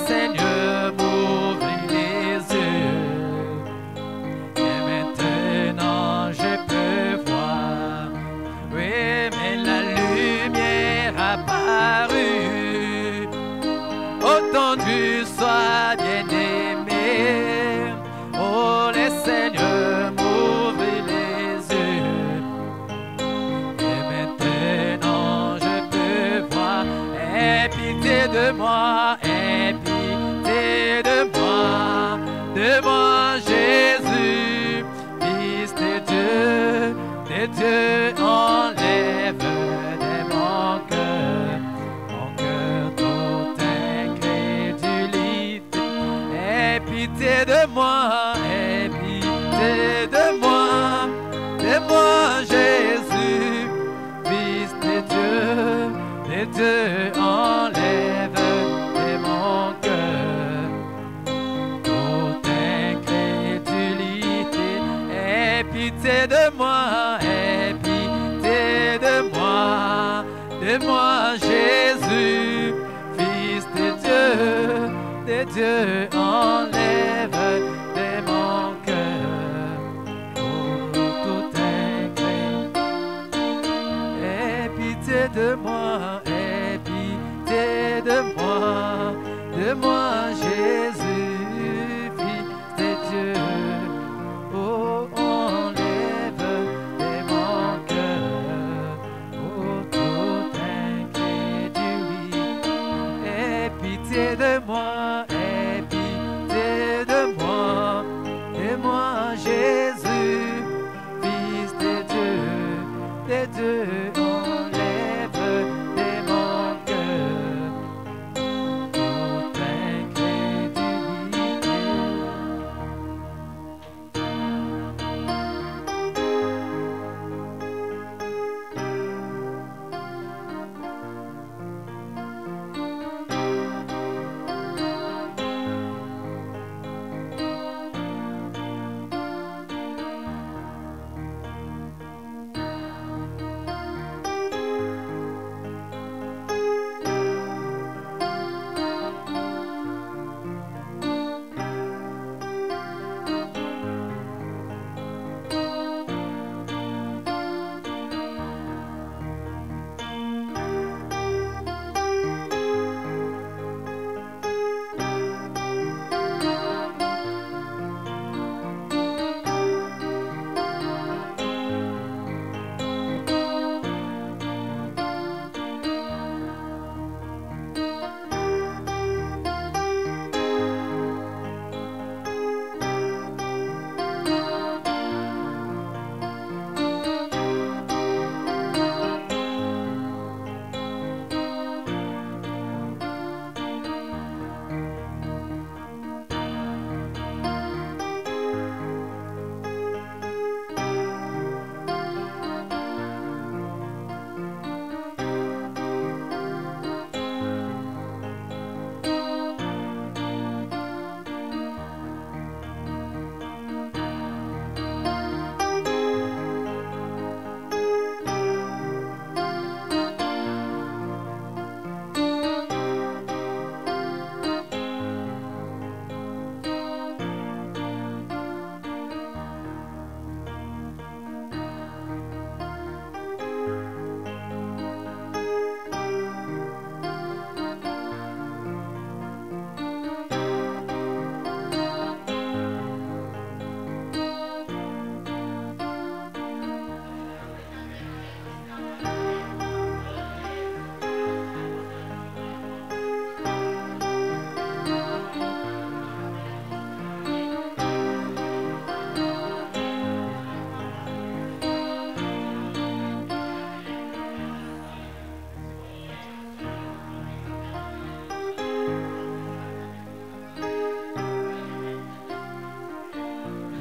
Seigneur m'ouvrit les yeux. Et maintenant je peux voir. Oui, mais la lumière apparut. Autant tu sois bien-aimé. Oh, le Seigneur m'ouvrit les yeux. Et maintenant je peux voir. Aie pitié de moi, aie pitié de moi Jésus, Fils de Dieu, enlève de mon cœur toute incrédulité. Aie pitié de moi, aie pitié de moi Jésus, Fils de Dieu, enlève de mon cœur toute incrédulité. Aie pitié de moi, Jésus, Fils de Dieu, enlève de mon cœur toute incrédulité. Aie pitié de moi, Jésus, Fils de Dieu. Oh, enlève de mon cœur toute incrédulité. Aie pitié de moi, Jésus, Fils de Dieu, enlève de mon cœur toute incrédulité.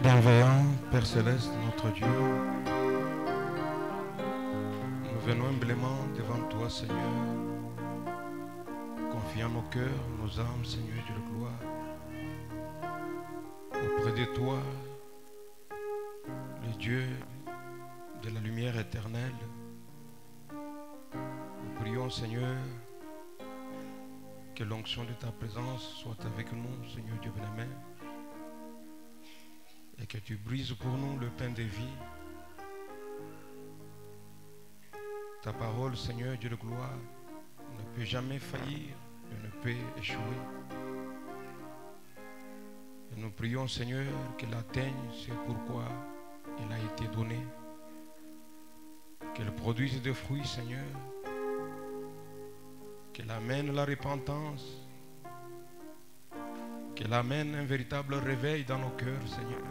Bienveillant Père Céleste, notre Dieu, nous venons humblement devant toi, Seigneur, confiant nos cœurs, nos âmes, Seigneur Dieu de gloire, auprès de toi, le Dieu de la lumière éternelle. Nous prions, Seigneur, Que l'onction de ta présence soit avec nous, Seigneur Dieu bien-aimé. Et que tu brises pour nous le pain de vie. Ta parole, Seigneur Dieu de gloire, ne peut jamais faillir et ne peut échouer. Et nous prions, Seigneur, qu'elle atteigne ce pourquoi il a été donné. Qu'elle produise des fruits, Seigneur. Qu'elle amène la repentance. Qu'elle amène un véritable réveil dans nos cœurs, Seigneur.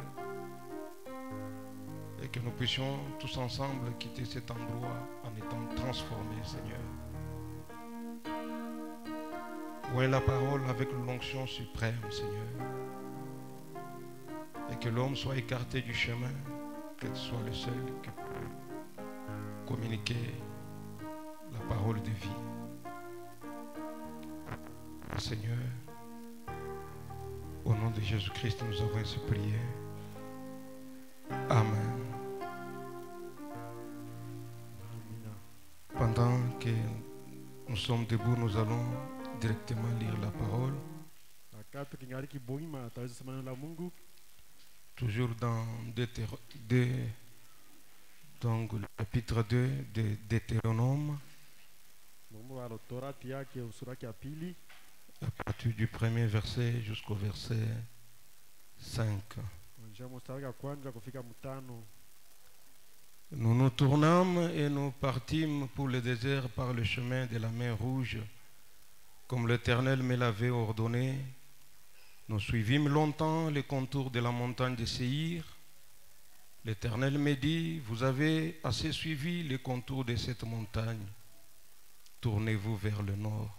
Et que nous puissions tous ensemble quitter cet endroit en étant transformés, Seigneur. Où est la parole avec l'onction suprême, Seigneur? Et que l'homme soit écarté du chemin, qu'elle soit le seul qui peut communiquer la parole de vie. Seigneur, au nom de Jésus-Christ, nous avons ainsi prié. Amen. Pendant que nous sommes debout, nous allons directement lire la parole. Toujours dans donc, le chapitre 2 de Deutéronome, à partir du premier verset jusqu'au verset 5. Nous nous tournâmes et nous partîmes pour le désert par le chemin de la mer Rouge, comme l'Éternel me l'avait ordonné. Nous suivîmes longtemps les contours de la montagne de Séhir. L'Éternel me dit, vous avez assez suivi les contours de cette montagne. Tournez-vous vers le nord.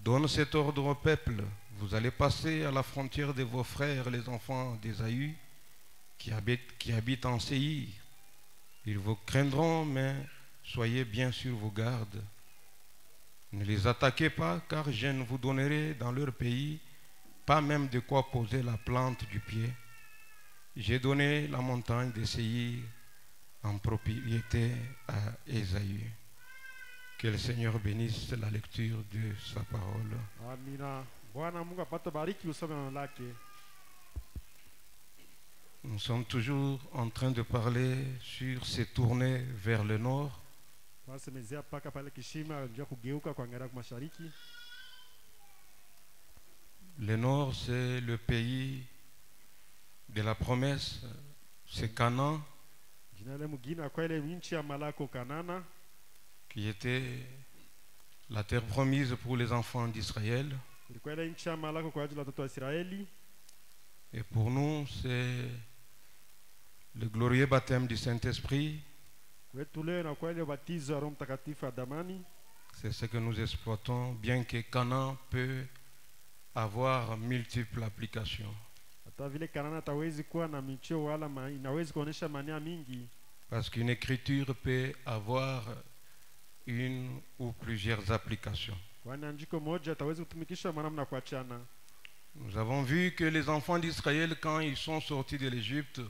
Donne cet ordre au peuple. Vous allez passer à la frontière de vos frères, les enfants d'Ésaü, qui habitent en Séhir. Ils vous craindront, mais soyez bien sur vos gardes. Ne les attaquez pas, car je ne vous donnerai dans leur pays pas même de quoi poser la plante du pied. J'ai donné la montagne de Séhir en propriété à Ésaü. Que le Seigneur bénisse la lecture de sa parole. Amina. Bwana Mungu apate bariki usome neno lake. Nous sommes toujours en train de parler sur ces tournées vers le nord. Wasemezea paka pale kishima ndio kugeuka kuangalia kwa mashariki. Le nord, c'est le pays de la promesse, c'est Canaan, Jina le mugina kwa ile nchi ya Malako Kanana, qui était la terre promise pour les enfants d'Israël. ilikuwa ile nchi ya Malako kwa ajili ya watoto wa Israeli. Et pour nous, c'est le glorieux baptême du Saint-Esprit. Kwetu leo na kwa ile ubatizo wa Roho Mtakatifu Adamani. C'est ce que nous exploitons, bien que Canaan peut avoir multiples applications. Hata vile Kanana tawezi kuwa na michio wala inawezi kuonesha maana mingi. Parce qu'une écriture peut avoir une ou plusieurs applications. Kwani andiko moja tawezi kutumikisha maana mna kuachana. Nous avons vu que les enfants d'Israël, quand ils sont sortis de l'Égypte,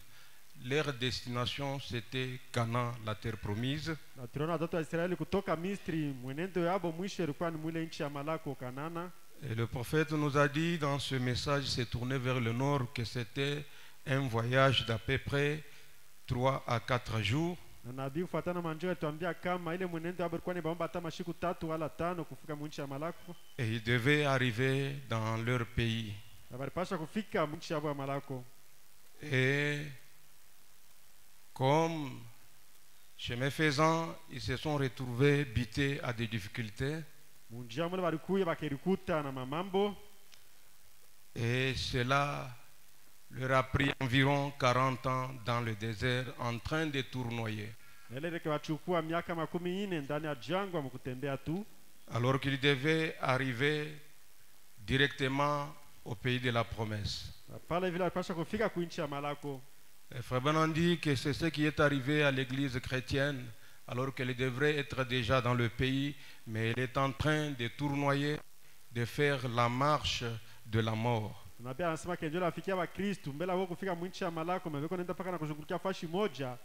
leur destination c'était Canaan, la terre promise. Na tunaona watoto wa Israeli kutoka Misri, mwenendo yabo mwisho ilikuwa ni mwile nchi ya Malako Kanana. Et le prophète nous a dit dans ce message, s'est tourné vers le nord, que c'était un voyage d'à peu près 3 à 4 jours. Na nabii kufuatana manjio tuambia kama ile mwenendo yabo ilikuwa ni baomba hata mashiku 3 wala 5 kufika mwinchi ya Malako. Et ils devaient arriver dans leur pays. Na walipaswa kufika mwinchi yabo ya Malako. Et comme chemin faisant, ils se sont retrouvés butés à des difficultés. Munjia mule walikuya bakirikuta na mamambo. Et cela leur a pris environ 40 ans dans le désert en train de tournoyer. Ile ikawachukua miaka 40 ndani ya jangwa mkutembea tu. Alors qu'ils devaient arriver directement au pays de la promesse. Pale vile walipaswa kufika kuinchi ya Malako. Et Frère Branham dit que c'est ce qui est arrivé à l'église chrétienne, alors qu'elle devrait être déjà dans le pays, mais elle est en train de tournoyer, de faire la marche de la mort. Nabii anasema kenjo la fikia wa Kristo mbele wao kufika mwinchi ya Malako meweko nenda paka na kuzungukia fashi moja.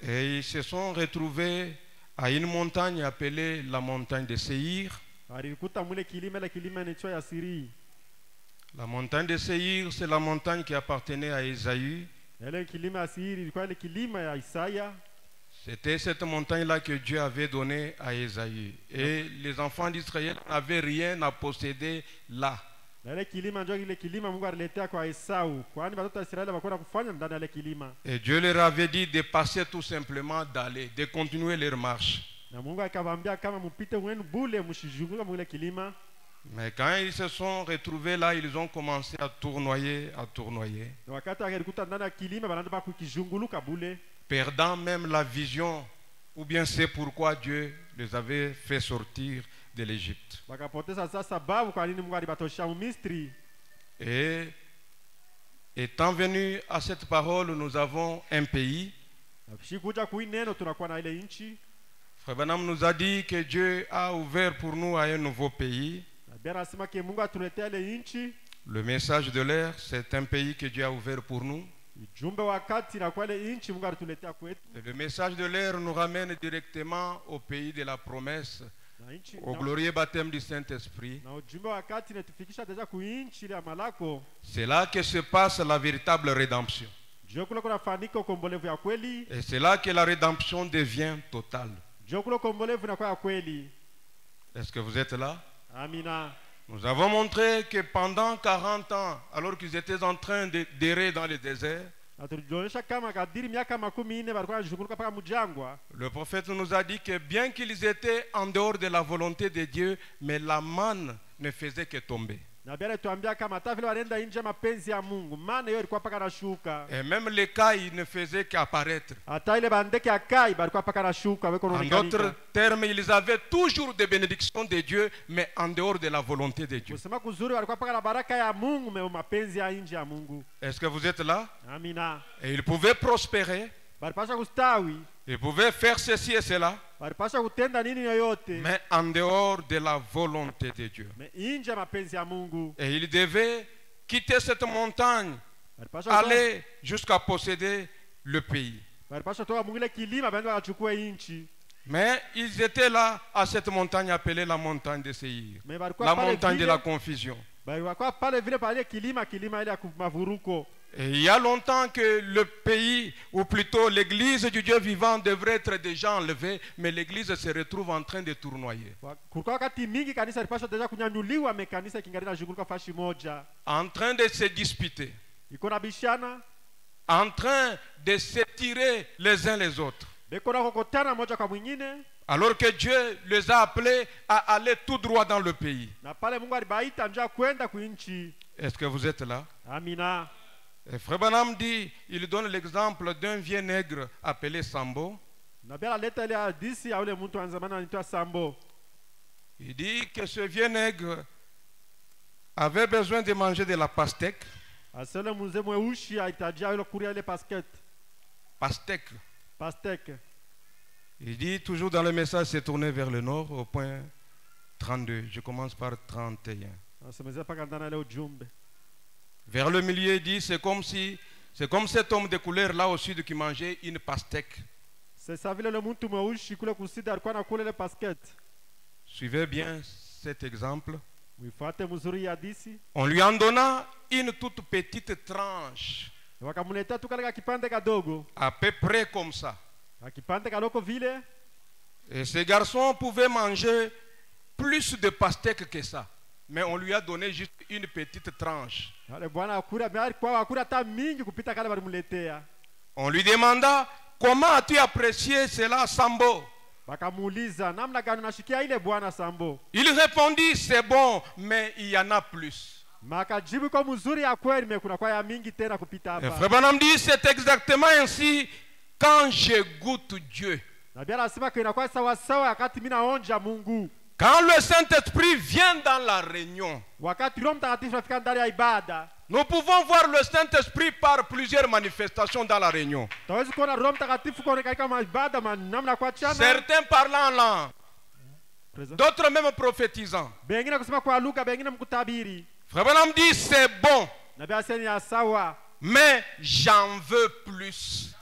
Et ils se sont retrouvés à une montagne appelée la montagne de Séhir. alikuta mule kilima, ile kilima ni ya siri. La montagne de Séhir, c'est la montagne qui appartenait à Ésaü. Ile kilima ya siri ilikuwa ile kilima ya Isaya. C'était cette montagne-là que Dieu avait donnée à Ésaü. Et les enfants d'Israël n'avaient rien à posséder là. Ile kilima ndio ile kilima Mungu aliletea kwa Esau. Kwani watoto wa Israeli walikuwa kufanya ndani ya ile kilima. Et Dieu leur avait dit de passer tout simplement, d'aller, de continuer leur marche. Na Mungu akawaambia kama mpite wenu bule mshizunguka mwile kilima. Mais quand ils se sont retrouvés là, ils ont commencé à tournoyer, Na wakati alikuta ndani ya kilima wanaanza kukizunguluka bule. Perdant même la vision, ou bien c'est pourquoi Dieu les avait fait sortir de l'Égypte. Wakapoteza sasa sababu kwa nini Mungu alibatosha Misri. Et étant venu à cette parole, nous avons un pays. Shikuja kui neno tunakuwa na ile nchi. Frère Branham nous a dit que Dieu a ouvert pour nous un nouveau pays. Le message de l'air, c'est un pays que Dieu a ouvert pour nous. Et le message de l'air nous ramène directement au pays de la promesse, au glorieux baptême du Saint-Esprit. C'est là que se passe la véritable rédemption. Et c'est là que la rédemption devient totale. Est-ce que vous êtes là? Amina. Nous avons montré que pendant 40 ans, alors qu'ils étaient en train d'errer dans le désert, le prophète nous a dit que bien qu'ils étaient en dehors de la volonté de Dieu, mais la manne ne faisait que tomber. Et même les cailles ne faisaient qu'apparaître. En d'autres termes, ils avaient toujours des bénédictions de Dieu, mais en dehors de la volonté de Dieu. Est-ce que vous êtes là? Et ils pouvaient prospérer. Ils pouvaient faire ceci et cela, mais en dehors de la volonté de Dieu. Et ils devaient quitter cette montagne, aller jusqu'à posséder le pays. Mais ils étaient là à cette montagne appelée la montagne de Séhir, la montagne de la confusion. Et il y a longtemps que le pays, ou plutôt l'église du Dieu vivant, devrait être déjà enlevée, mais l'église se retrouve en train de tournoyer. En train de se disputer. En train de s'étirer les uns les autres. Alors que Dieu les a appelés à aller tout droit dans le pays. Est-ce que vous êtes là? Amina. Et Frère Branham dit, il donne l'exemple d'un vieux nègre appelé Sambo. Il dit que ce vieux nègre avait besoin de manger de la pastèque. Pastèque. Il dit toujours dans le message, c'est tourné vers le nord au point 32. Je commence par 31. Vers le milieu, il dit, c'est comme cet homme de couleur là au sud qui mangeait une pastèque. Suivez bien cet exemple. On lui en donna une toute petite tranche, à peu près comme ça. Et ces garçons pouvaient manger plus de pastèques que ça. Mais on lui a donné juste une petite tranche. On lui demanda, comment as-tu apprécié cela, Sambo? Il répondit, c'est bon, mais il y en a plus. Et Frère Branham dit, c'est exactement ainsi quand je goûte Dieu. Quand le Saint-Esprit vient dans la réunion, nous pouvons voir le Saint-Esprit par plusieurs manifestations dans la réunion. Certains parlant en langue, d'autres même prophétisant. Frère Branham dit c'est bon, mais j'en veux plus.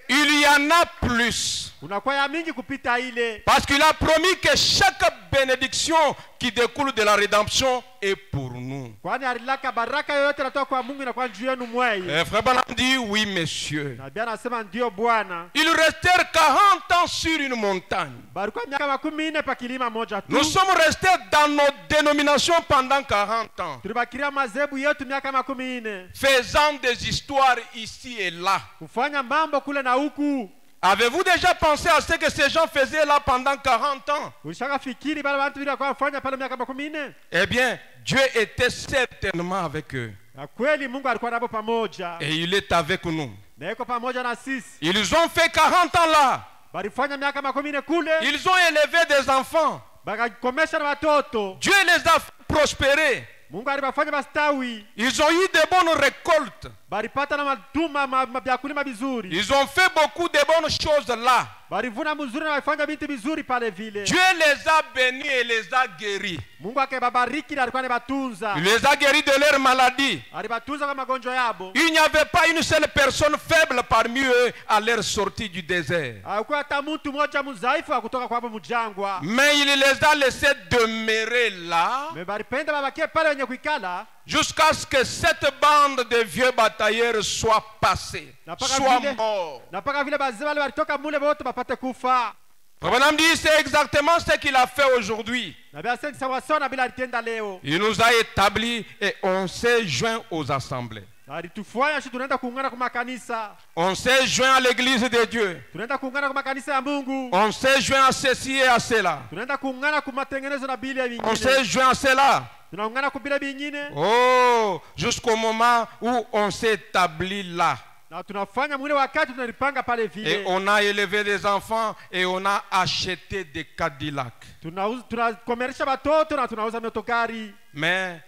il y en a plus. unakuwa ya mingi kupita ile, Parce qu'il a promis que chaque bénédiction qui découle de la rédemption est pour nous. kwani alilaka baraka yoyote natoka kwa Mungu inakuwa juu yenu mweye. Et Frère Branham dit oui, monsieur. Na Biblia anasema ndio Bwana. Ils restèrent 40 ans sur une montagne. Balikuwa miaka 14 pa kilima moja tu. Nous sommes restés dans nos dénominations pendant 40 ans, Tulibakiria mazebu yetu miaka 14. faisant des histoires ici et là. Kufanya mambo kule na huku. Avez-vous déjà pensé à ce que ces gens faisaient là pendant 40 ans? Ulishaka fikiri bale bantu bila kwa kufanya pale miaka 14? Eh bien, Dieu était certainement avec eux. Na kweli Mungu alikuwa nabo pamoja. Et il est avec nous. Na yuko pamoja na sisi. Ils ont fait 40 ans là. Balifanya miaka 14 kule. Ils ont élevé des enfants. Bakakomesha na watoto. Dieu les a prospérés. Mungu alibafanya bastawi. Ils ont eu de bonnes récoltes. Balipata na matuma mabiakulima bizuri. Ils ont fait beaucoup de bonnes choses là. Balivuna mzuri na walifanya binti bizuri pale vile. Dieu les a bénis et les a guéris. Mungu akababariki na alikuwa anabatunza. Il les a guéris de leur maladie. Alibatunza kwa magonjwa yabo. Il n'y avait pas une seule personne faible parmi eux à leur sortie du désert. Hakuwa hata mtu mmoja mzaifu kutoka kwa hapo mjangwa. Mais il les a laissés demeurer là Balipenda babakie pale wenye kuikala jusqu'à ce que cette bande de vieux batailleurs soit passée, soit morte. na paka vile bazee wale walitoka mule wote bapate kufa. Branham dit c'est exactement ce qu'il a fait aujourd'hui. Na bia sasa sawa sawa bila alitenda leo. Il nous a établis et on s'est joint aux assemblées. Alitufanya sisi tunaenda kuungana kwa makanisa. On s'est joint à l'église de Dieu. Tunaenda kuungana kwa makanisa ya Mungu. On s'est joint à ceci et à cela. Tunaenda kuungana kwa matengenezo na Biblia vingine. On s'est joint à cela. Tunaungana kwa Biblia vingine. Oh, jusqu'au moment où on s'est établi là. Na tunafanya mwile wakati tunalipanga pale vile. Et on a élevé des enfants et on a acheté des Cadillacs. Tunakomeresha watoto na tunauza motokari. Mais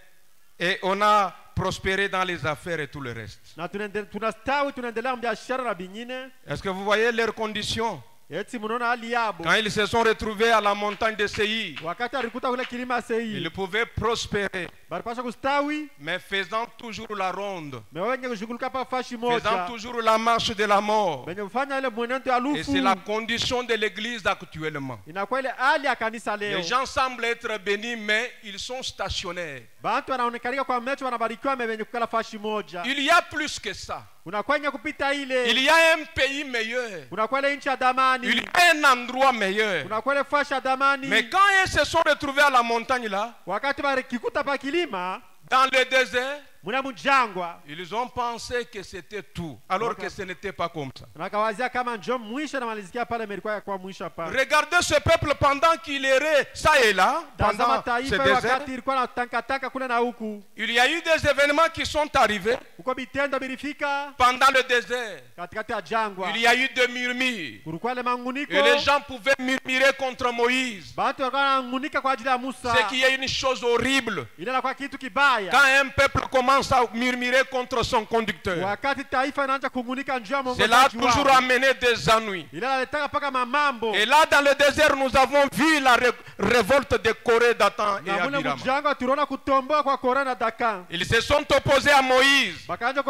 et on a prospéré dans les affaires et tout le reste. Na tunastawi tunaendelea biashara na vingine. Est-ce que vous voyez leurs conditions? Eti munaona hali yabo. Quand ils se sont retrouvés à la montagne de Seir, Wakati alikuta kule kilima Seir. ils pouvaient prospérer, Balipasha kustawi. mais faisant toujours la ronde, Mewenye kushughulika pa fashi faisant moja. toujours la marche de la mort. Benye kufanya ile mwenendo ya lufu. Et c'est la condition de l'église actuellement. Inakuwa ile hali ya kanisa leo. Les gens semblent être bénis, mais ils sont stationnaires. Bantu wanaonekana kwa mecho wanabarikiwa mewenye kukala fashi moja. Il y a plus que ça. Unakuwa nye kupita ile. Il y a un pays meilleur. Unakuwa ile nchi ya damani. Il y a un endroit meilleur. Unakuwa ile fashi ya damani. Mais quand ils se sont retrouvés à la montagne là, Wakati barikikuta pa kilima. dans le désert, Muna mjangwa. ils ont pensé que c'était tout, alors que ce n'était pas comme ça. Nakawazia kama njo mwisho na malizikia pale melikuwa kwa mwisho hapa. Regardez ce peuple pendant qu'il errait ça et là, pendant ce désert. Wakati ilikuwa na tanka kule na huku. Il y a eu des événements qui sont arrivés Uko bitendo bilifika pendant le désert. katikati ya jangwa. Il y a eu des murmures. Kulikuwa le manguniko. Et les gens pouvaient murmurer contre Moïse. Bantu walikuwa wanangunika kwa ajili ya Musa. C'est qu'il y a une chose horrible. Ile na kwa kitu kibaya. Quand un peuple commence à murmurer contre son conducteur, Wakati taifa inaanza kungunika njia Mungu. cela a toujours amené des ennuis. Ile inaleta paka mamambo. Et là, dans le désert, nous avons vu la révolte de Corée, Dathan et Na mule Abiram. mjangwa tuliona kutomboa kwa Kora na Dakan. Ils se sont opposés à Moïse. Bakaanza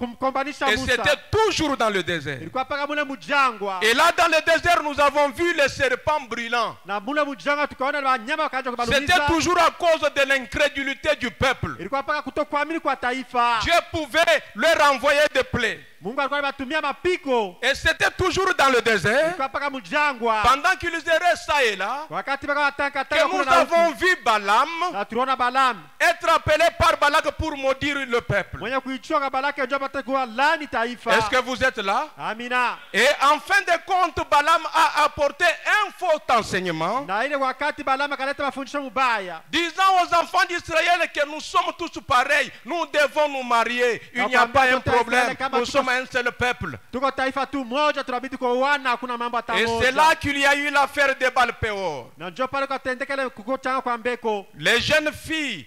kumkombanisha Et Musa. c'était toujours dans le désert. Ilikuwa paka mule mjangwa. Et là, dans le désert, nous avons vu les serpents brûlants. Na mule mjangwa tukaona wanyama wakaanza kubalumiza. C'était toujours à cause de l'incrédulité du peuple. Ilikuwa paka kutokuamini kwa taifa. Dieu pouvait leur envoyer des plaies. Mungu alikuwa anatumia mapiko. Et c'était toujours dans le désert, Ilikuwa paka mjangwa. pendant qu'ils erraient ça et là, Wakati baka wataka que nous avons vu Balaam na tuliona Balaam être appelé par Balak pour maudire le peuple. mwenye kuichoka Balaki ndio apate kuwa lani taifa. Est-ce que vous êtes là? Amina. Et en fin de compte, Balaam a apporté un faux enseignement, Na ile wakati Balaam akaleta mafundisho mubaya. disant aux enfants d'Israël que nous sommes tous pareils, nous devons nous marier, il n'y a pas un problème, nous sommes un seul peuple. Tuko taifa tu moja tunabidi kuoana hakuna mambo hata Et moja. c'est là qu'il y a eu l'affaire de Baal-Péor. Na njoo pale katendeka ile kukochanga kwa mbeko. Les jeunes filles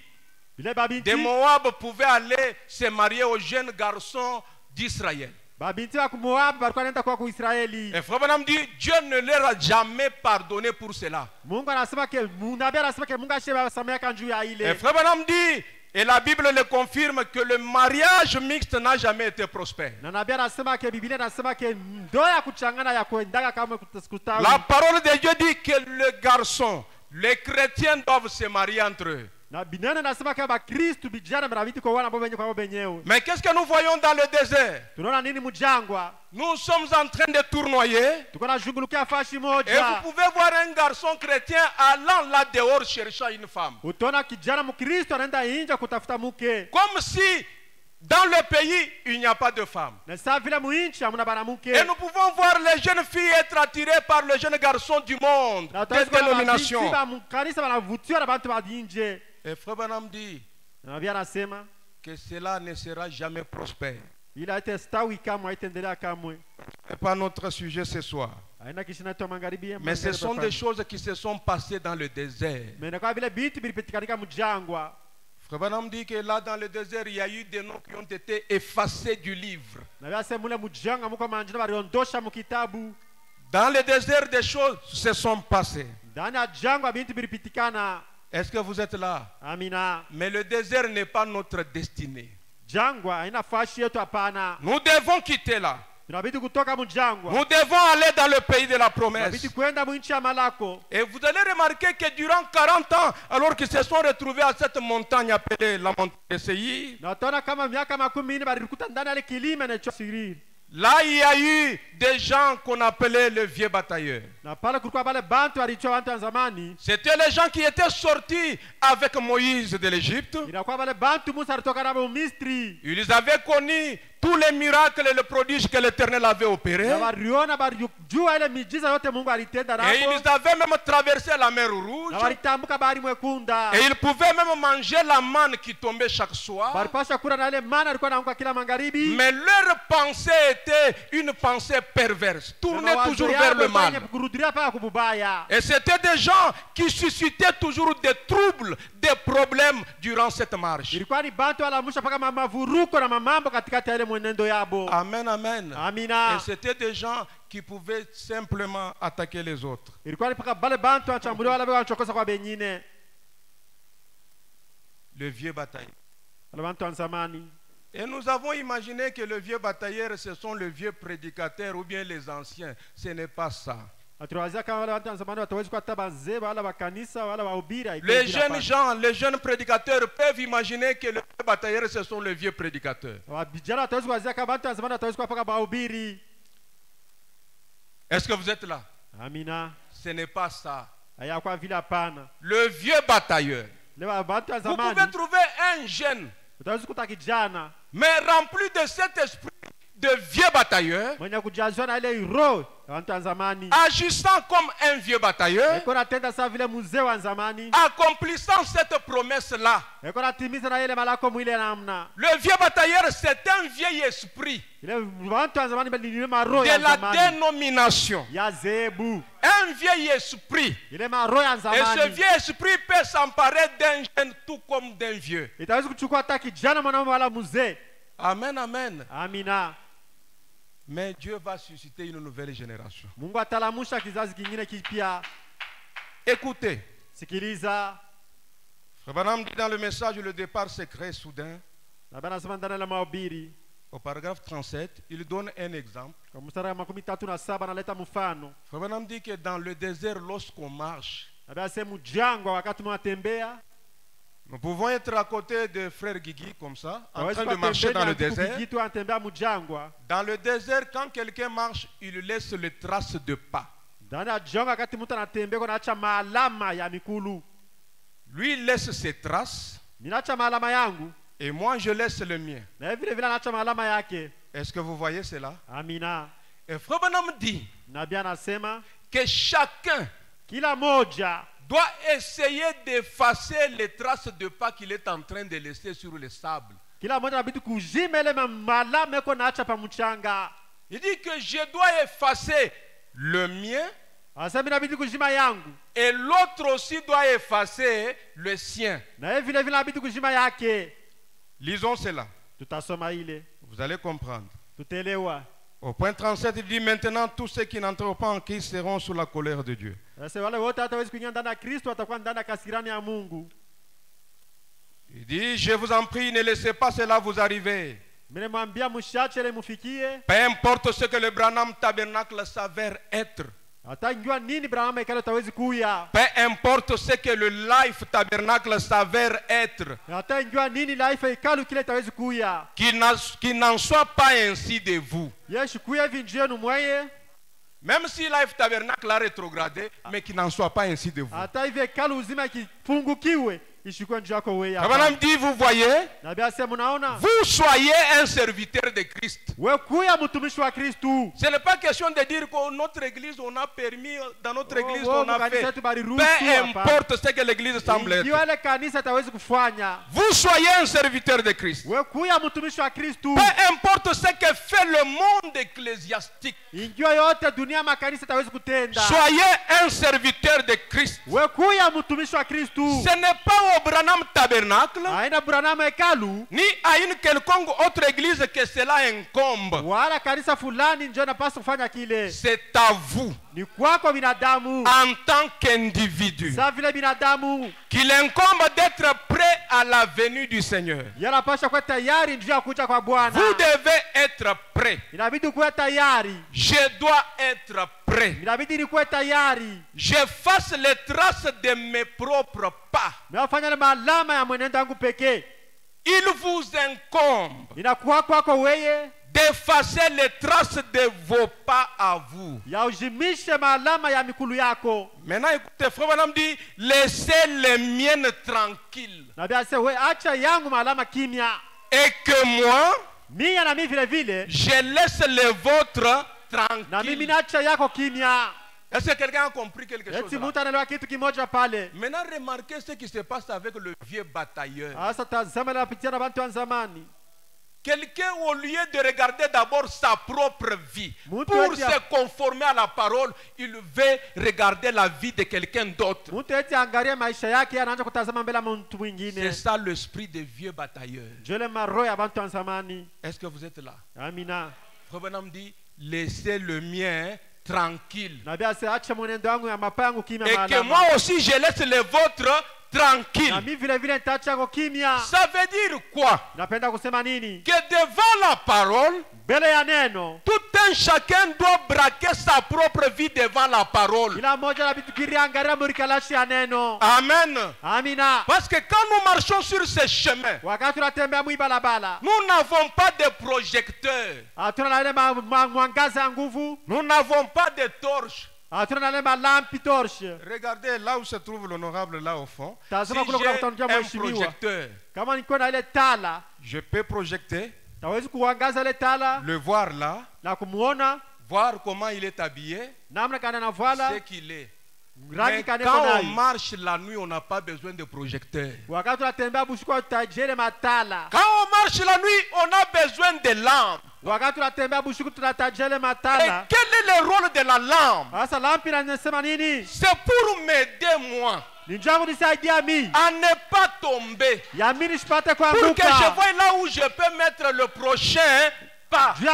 Ile babinti. de Moab pouvaient aller se marier aux jeunes garçons d'Israël. Babinti wa Moab walikuwa wanaenda kwa Israeli. Et Frère Branham dit, Dieu ne leur a jamais pardonné pour cela. Mungu anasema ke nabii anasema ke Mungu ashawasamehe juu ya Et ile. Frère Branham dit, et la Bible le confirme, que le mariage mixte n'a jamais été prospère. Na nabii anasema ke Biblia inasema ke ndoa ya kuchangana ya kuendaga kama kutawi. La parole de Dieu dit que le garçon, les chrétiens doivent se marier entre eux. Na binene nasema ke Bakristo vijana mnabidi kwa wana bobenye kwa benyewe. Mais qu'est-ce que nous voyons dans le désert? Tunaona nini mjangwa? Nous sommes en train de tournoyer. Tuko na shughulikia fashi Et moja. vous pouvez voir un garçon chrétien allant là dehors cherchant une femme. Utaona kijana Mkristo anaenda nje kutafuta mke. Comme si dans le pays, il n'y a pas de femmes. Na saa vile muinchi hamuna banamuke. Et nous pouvons voir les jeunes filles être attirées par les jeunes garçons du monde, des dénominations. Kanisa wanavutiwa na bantu ba nje. Et Frère Branham dit Na nabii anasema que cela ne sera jamais prospère. ila haitastawi kamwe, haitaendelea kamwe. Ce n'est pas notre sujet ce soir. Haina kishina tu magharibi. Mais ce sont des choses qui se sont passées dans le désert. Mais na kwa vile binti bilipitikanika mjangwa. Frère Branham dit que là dans le désert, il y a eu des noms qui ont été effacés du livre. Na bia sema mule mjanga muko manjina baliondosha mukitabu. Dans le désert, des choses se sont passées. Ndani ya jangwa binti bilipitikana. Est-ce que vous êtes là? Amina. Mais le désert n'est pas notre destinée. Jangwa haina fashi yetu hapana. Nous devons quitter là. Tunabidi kutoka mjangwa. Nous devons aller dans le pays de la promesse. Tunabidi kwenda mwinchi ya malako. Et vous allez remarquer que durant 40 ans, alors qu'ils se sont retrouvés à cette montagne appelée la montagne de Seir, Na utaona kama miaka 10 balikuta ndani ya kilima na Siriri. là il y a eu des gens qu'on appelait les vieux batailleurs. Na pale kulikuwa pale bantu walichwa bantu wa zamani. C'était les gens qui étaient sortis avec Moïse de l'Égypte. Inakuwa pale bantu Musa alitoka nabo Misri. Ils avaient connu tous les miracles et les prodiges que l'Éternel avait opérés. Na waliona jua ile miujiza yote Mungu alitenda nabo. Et ils avaient même traversé la mer Rouge. Na walitambuka bahari mwekunda. Et ils pouvaient même manger la manne qui tombait chaque soir. Walipasha kula na ile mana alikuwa anaanguka kila magharibi. Mais leur pensée était une pensée perverse, tournée toujours vers le mal. Et c'était des gens qui suscitaient toujours des troubles, des problèmes durant cette marche. Amen, amen. Amina. Et c'était des gens qui pouvaient simplement attaquer les autres. Le vieux batailleur. Et nous avons imaginé que le vieux batailleur, ce sont les vieux prédicateurs ou bien les anciens. Ce n'est pas ça. Les jeunes gens, les jeunes prédicateurs peuvent imaginer que le vieux batailleur, ce sont les vieux prédicateurs. Est-ce que vous êtes là? Amina. Ce n'est pas ça. Le vieux batailleur. Vous pouvez trouver un jeune, mais rempli de cet esprit de vieux batailleur, agissant comme un vieux batailleur, accomplissant cette promesse-là. Le vieux batailleur, c'est un vieil esprit de la dénomination. Un vieil esprit. Et ce vieil esprit peut s'emparer d'un jeune tout comme d'un vieux. Amen, amen. Amina. Mais Dieu va susciter une nouvelle génération. Écoutez. Sikiliza. Frère Branham dit dans le message le départ secret soudain. Au paragraphe 37, il donne un exemple. Frère Branham dit que dans le désert, lorsqu'on marche, nous pouvons être à côté de frère Guigui comme ça, en train de marcher dans le désert. Dans le désert, quand quelqu'un marche, il laisse les traces de pas. Lui, il laisse ses traces. Et moi, je laisse le mien. Est-ce que vous voyez cela? Amina. Et Frère Branham dit que chacun doit essayer d'effacer les traces de pas qu'il est en train de laisser sur le sable. Il dit que je dois effacer le mien et l'autre aussi doit effacer le sien. Lisons cela. Vous allez comprendre. Au point 37, il dit maintenant tous ceux qui n'entrent pas en Christ seront sous la colère de Dieu. Il dit, je vous en prie, ne laissez pas cela vous arriver. Mnamwambia mshache ile mufikie. Peu importe ce que le Branham Tabernacle s'avère être. Hata njua nini Branham hekalu tawezi kuya. Peu importe ce que le Life Tabernacle s'avère être. Hata njua nini life hekalu kile tawezi kuya. Qu'il n'en soit pas ainsi de vous. Yesu kuya vinjie nu mweye. Même si Life Tabernacle a rétrogradé, mais qu'il n'en soit pas ainsi de vous. Hata hivi hekalu uzima kifungukiwe. Abraham dit, vous voyez, vous soyez un serviteur de Christ. Ce n'est pas question de dire que notre église, on a permis, dans notre église, on a fait. Peu importe ce que l'église semble être. Vous soyez un serviteur de Christ. Peu importe ce que fait le monde ecclésiastique. Soyez un serviteur de Christ. Ce n'est pas au Branham Tabernacle, ni à une quelconque autre église que cela incombe. C'est à vous, en tant qu'individu, qu'il incombe d'être prêt à la venue du Seigneur. Vous devez être prêt. Je dois être prêt. J'efface les traces de mes propres pas. Il vous incombe d'effacer les traces de vos pas à vous. Maintenant, écoutez, frère Branham dit, laissez les miennes tranquilles. Et que moi, je laisse les vôtres tranquilles. Est-ce que quelqu'un a compris quelque chose là? Maintenant, remarquez ce qui se passe avec le vieux batailleur. Quelqu'un, au lieu de regarder d'abord sa propre vie, pour se conformer à la parole, il veut regarder la vie de quelqu'un d'autre. C'est ça l'esprit des vieux batailleurs. Est-ce que vous êtes là? Frère Branham dit, laissez le mien tranquille. Et que moi aussi je laisse les vôtres tranquilles. Ça veut dire quoi? Que devant la parole, tout un chacun doit braquer sa propre vie devant la parole. Amen. Parce que quand nous marchons sur ce chemin, nous n'avons pas de projecteurs. Nous n'avons pas de torches. Regardez là où se trouve l'honorable là au fond. Si j'ai un projecteur, je peux projeter, le voir là, voir comment il est habillé, ce qu'il est. Mais quand on marche la nuit, on n'a pas besoin de projecteur. Quand on marche la nuit, on a besoin de lampes. Et quel est le rôle de la lampe? C'est pour m'aider moi à ne pas tomber, pour que je voie là où je peux mettre le prochain pas. Et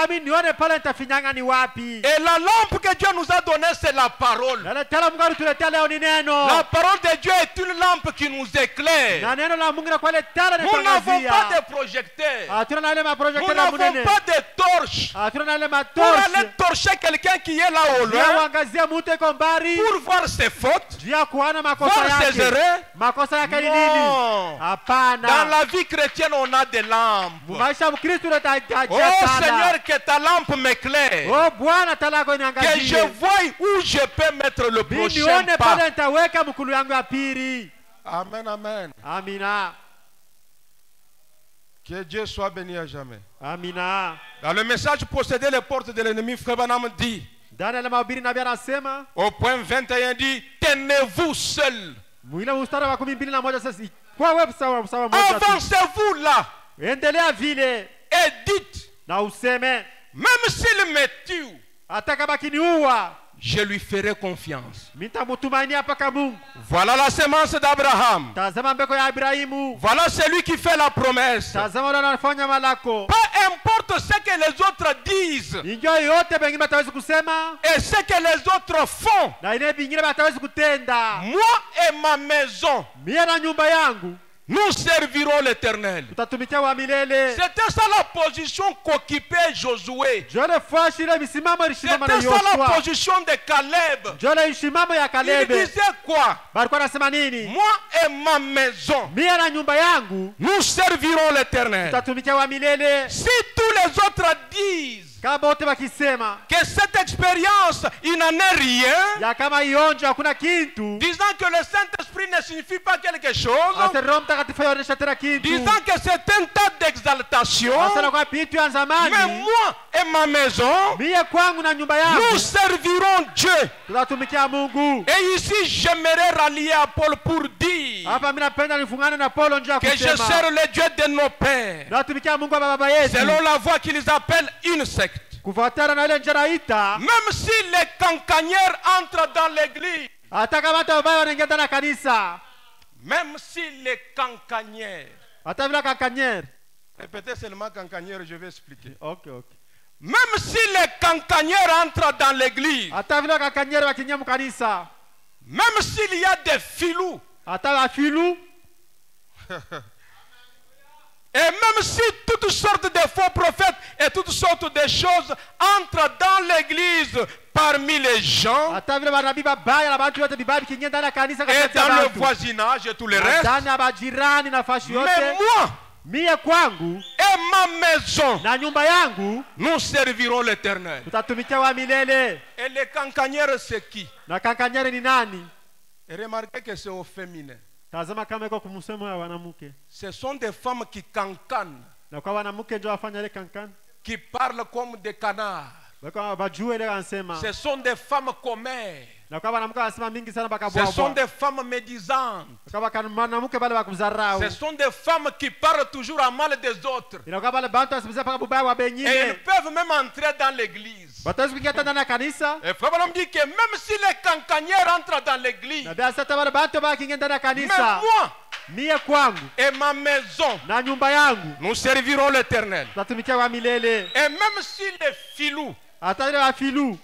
la lampe que Dieu nous a donnée, c'est la parole. La parole de Dieu est une lampe qui nous éclaire. Nous n'avons pas de projecteurs. Nous n'avons pas de torches pour aller torcher quelqu'un qui est là au loin, pour voir ses fautes, voir ses erreurs. Non. Dans la vie chrétienne, on a des lampes. Oh Seigneur, que ta lampe m'éclaire, que je voie où je peux mettre le prochain pas. Amen, amen. Amina. Que Dieu soit béni à jamais. Amina. Dans le message posséder les portes de l'ennemi, frère Branham dit, au point 21 dit, tenez-vous seul. Avancez-vous là et dites, même s'il me tue, je lui ferai confiance. Voilà la semence d'Abraham. Voilà celui qui fait la promesse. Peu importe ce que les autres disent et ce que les autres font, moi et ma maison, nous servirons l'Éternel. tutatumikia wa milele. C'était ça la position qu'occupait Josué. Jole fuashi ile misimamo ilishimama na C'était ça la Yoshua. position de Caleb. Jole ishimamo ya Il Kalebe. disait quoi? Balikuwa nasema nini? Moi et ma maison, Mie na nyumba yangu nous servirons l'Éternel. tutatumikia wa milele. Si tous les autres disent Kama wote wakisema que cette expérience, il n'en est rien, ya kama ionjo hakuna kitu, disant que le Saint-Esprit ne signifie pas quelque chose, ase Roho Mtakatifu haionesha tena kitu, disant que c'est un tas d'exaltation, ase nakuwa vitu ya mais zamani. moi et ma maison, Mie kwangu na nyumba nous yangu servirons Dieu. tutatumikia Mungu. Et ici, j'aimerais rallier à Paul pour dire Hapa mimi napenda nifungane na Paulo njoo que je kusema sers le Dieu de nos pères, tunatumikia Mungu wa baba yetu selon la voie qu'ils appellent une secte. kufuatana na ile njia naita. Même si les cancanières entrent dans l'église, Hata kama watu wabaya wanaingia ndani ya kanisa, même si les cancanières, hata vile kankanyere. répétez seulement cancanières, je vais expliquer. Okay. Même si les cancanières entrent dans l'église, Hata vile kankanyere wakiingia mkanisa, même s'il y a des filous, hata wafilu, et même si toutes sortes de faux prophètes et toutes sortes de choses entrent dans l'église parmi les gens hata vile manabii babaya na watu wote bibaya kiingia ndani ya kanisa et katikati ya dans le watu. voisinage et tout le Na reste, ndani ya majirani na fashi mais yote. moi Mie kwangu et ma maison, na nyumba yangu nous servirons l'Éternel. tutatumikia wa milele. Et les cancanières, c'est qui? Na kankanyere ni nani? Et remarquez que c'est au féminin. Tazama kama iko kumsemo ya wanamke. Ce sont des femmes qui cancanent, Na kwa wanamke ndio wafanya ile kankan. qui parlent comme des canards. Bako bajue ile ansema. Ce sont des femmes commères. Na kwa wanamke wanasema mingi sana baka Ce sont bwa. des femmes médisantes. Kwa wanamke bale bakuzarau. Ce sont des femmes qui parlent toujours à mal des autres. Inakuwa bale bantu wasimza paka bubaya wa Et benyine. ils peuvent même entrer dans l'église. Bataweza kuingia ndani ya kanisa. Et Frère Branham dit que même si les cancanières entrent dans l'église, Na bia sasa wale bantu bakiingia ndani ya mais kanisa. moi Mie kwangu et ma maison, na nyumba yangu nous servirons l'Éternel. tutatumikia wa milele. Et même si les filous, Hata ile wafilu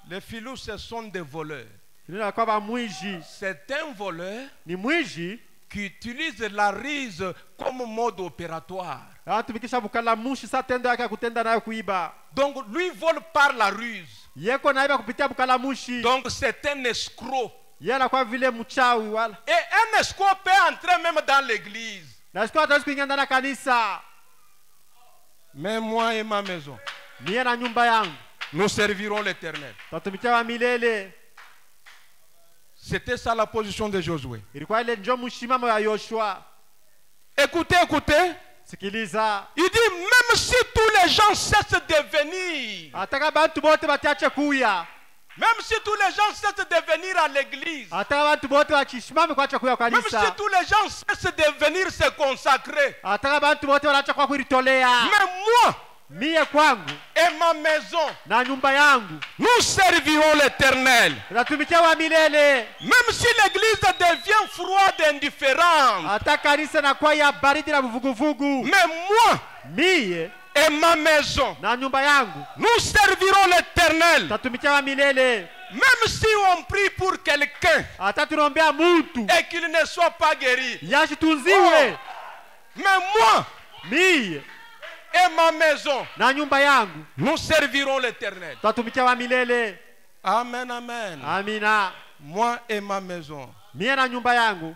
les filous ce sont des voleurs. ndio kwa ba mwizi. C'est un voleur Ni mwizi qui utilise la ruse comme mode opératoire. anatumikisha bukala mushi sa tendo yake ya kutenda nayo kuiba. Donc lui vole par la ruse. Yeko naiba kupitia bukala mushi. Donc c'est un escroc. Yeye anakuwa vile mchawi wala. Et un escroc peut entrer même dans l'église. Na siku hata kuingia ndani ya kanisa. Mais moi et ma maison, Mie na nyumba yangu nous servirons l'Éternel. tutatumikia wa milele. C'était ça la position de Josué. Ilikuwa ile njoo mshimamo ya Yoshua. Écoutez, écoutez. Sikiliza. Il dit même si tous les gens cessent de venir, Ataka bantu bote batiache kuya. même si tous les gens cessent de venir à l'église, Ataka bantu bote wachishimame kuacha kuya même si kanisa. tous les gens cessent de venir se consacrer, Ataka bantu bote wanaacha kwa kuitolea. mais moi Mie kwangu et ma maison, na nyumba yangu nous servirons l'Éternel. tutatumikia wa milele. Même si l'église devient froide et indifférente, Hata kanisa na kwa ya baridi na vuguvugu. mais moi Mie et ma maison, na nyumba yangu nous servirons l'Éternel. tutatumikia wa milele. Même si on prie pour quelqu'un Hata tunaombea mtu et qu'il ne soit pas guéri, yashitunziwe. mais moi Mie et ma maison, na nyumba yangu nous servirons l'Éternel. tutatumikia wa milele. Amen, amen. Amina. Moi et ma maison. Mie na nyumba yangu.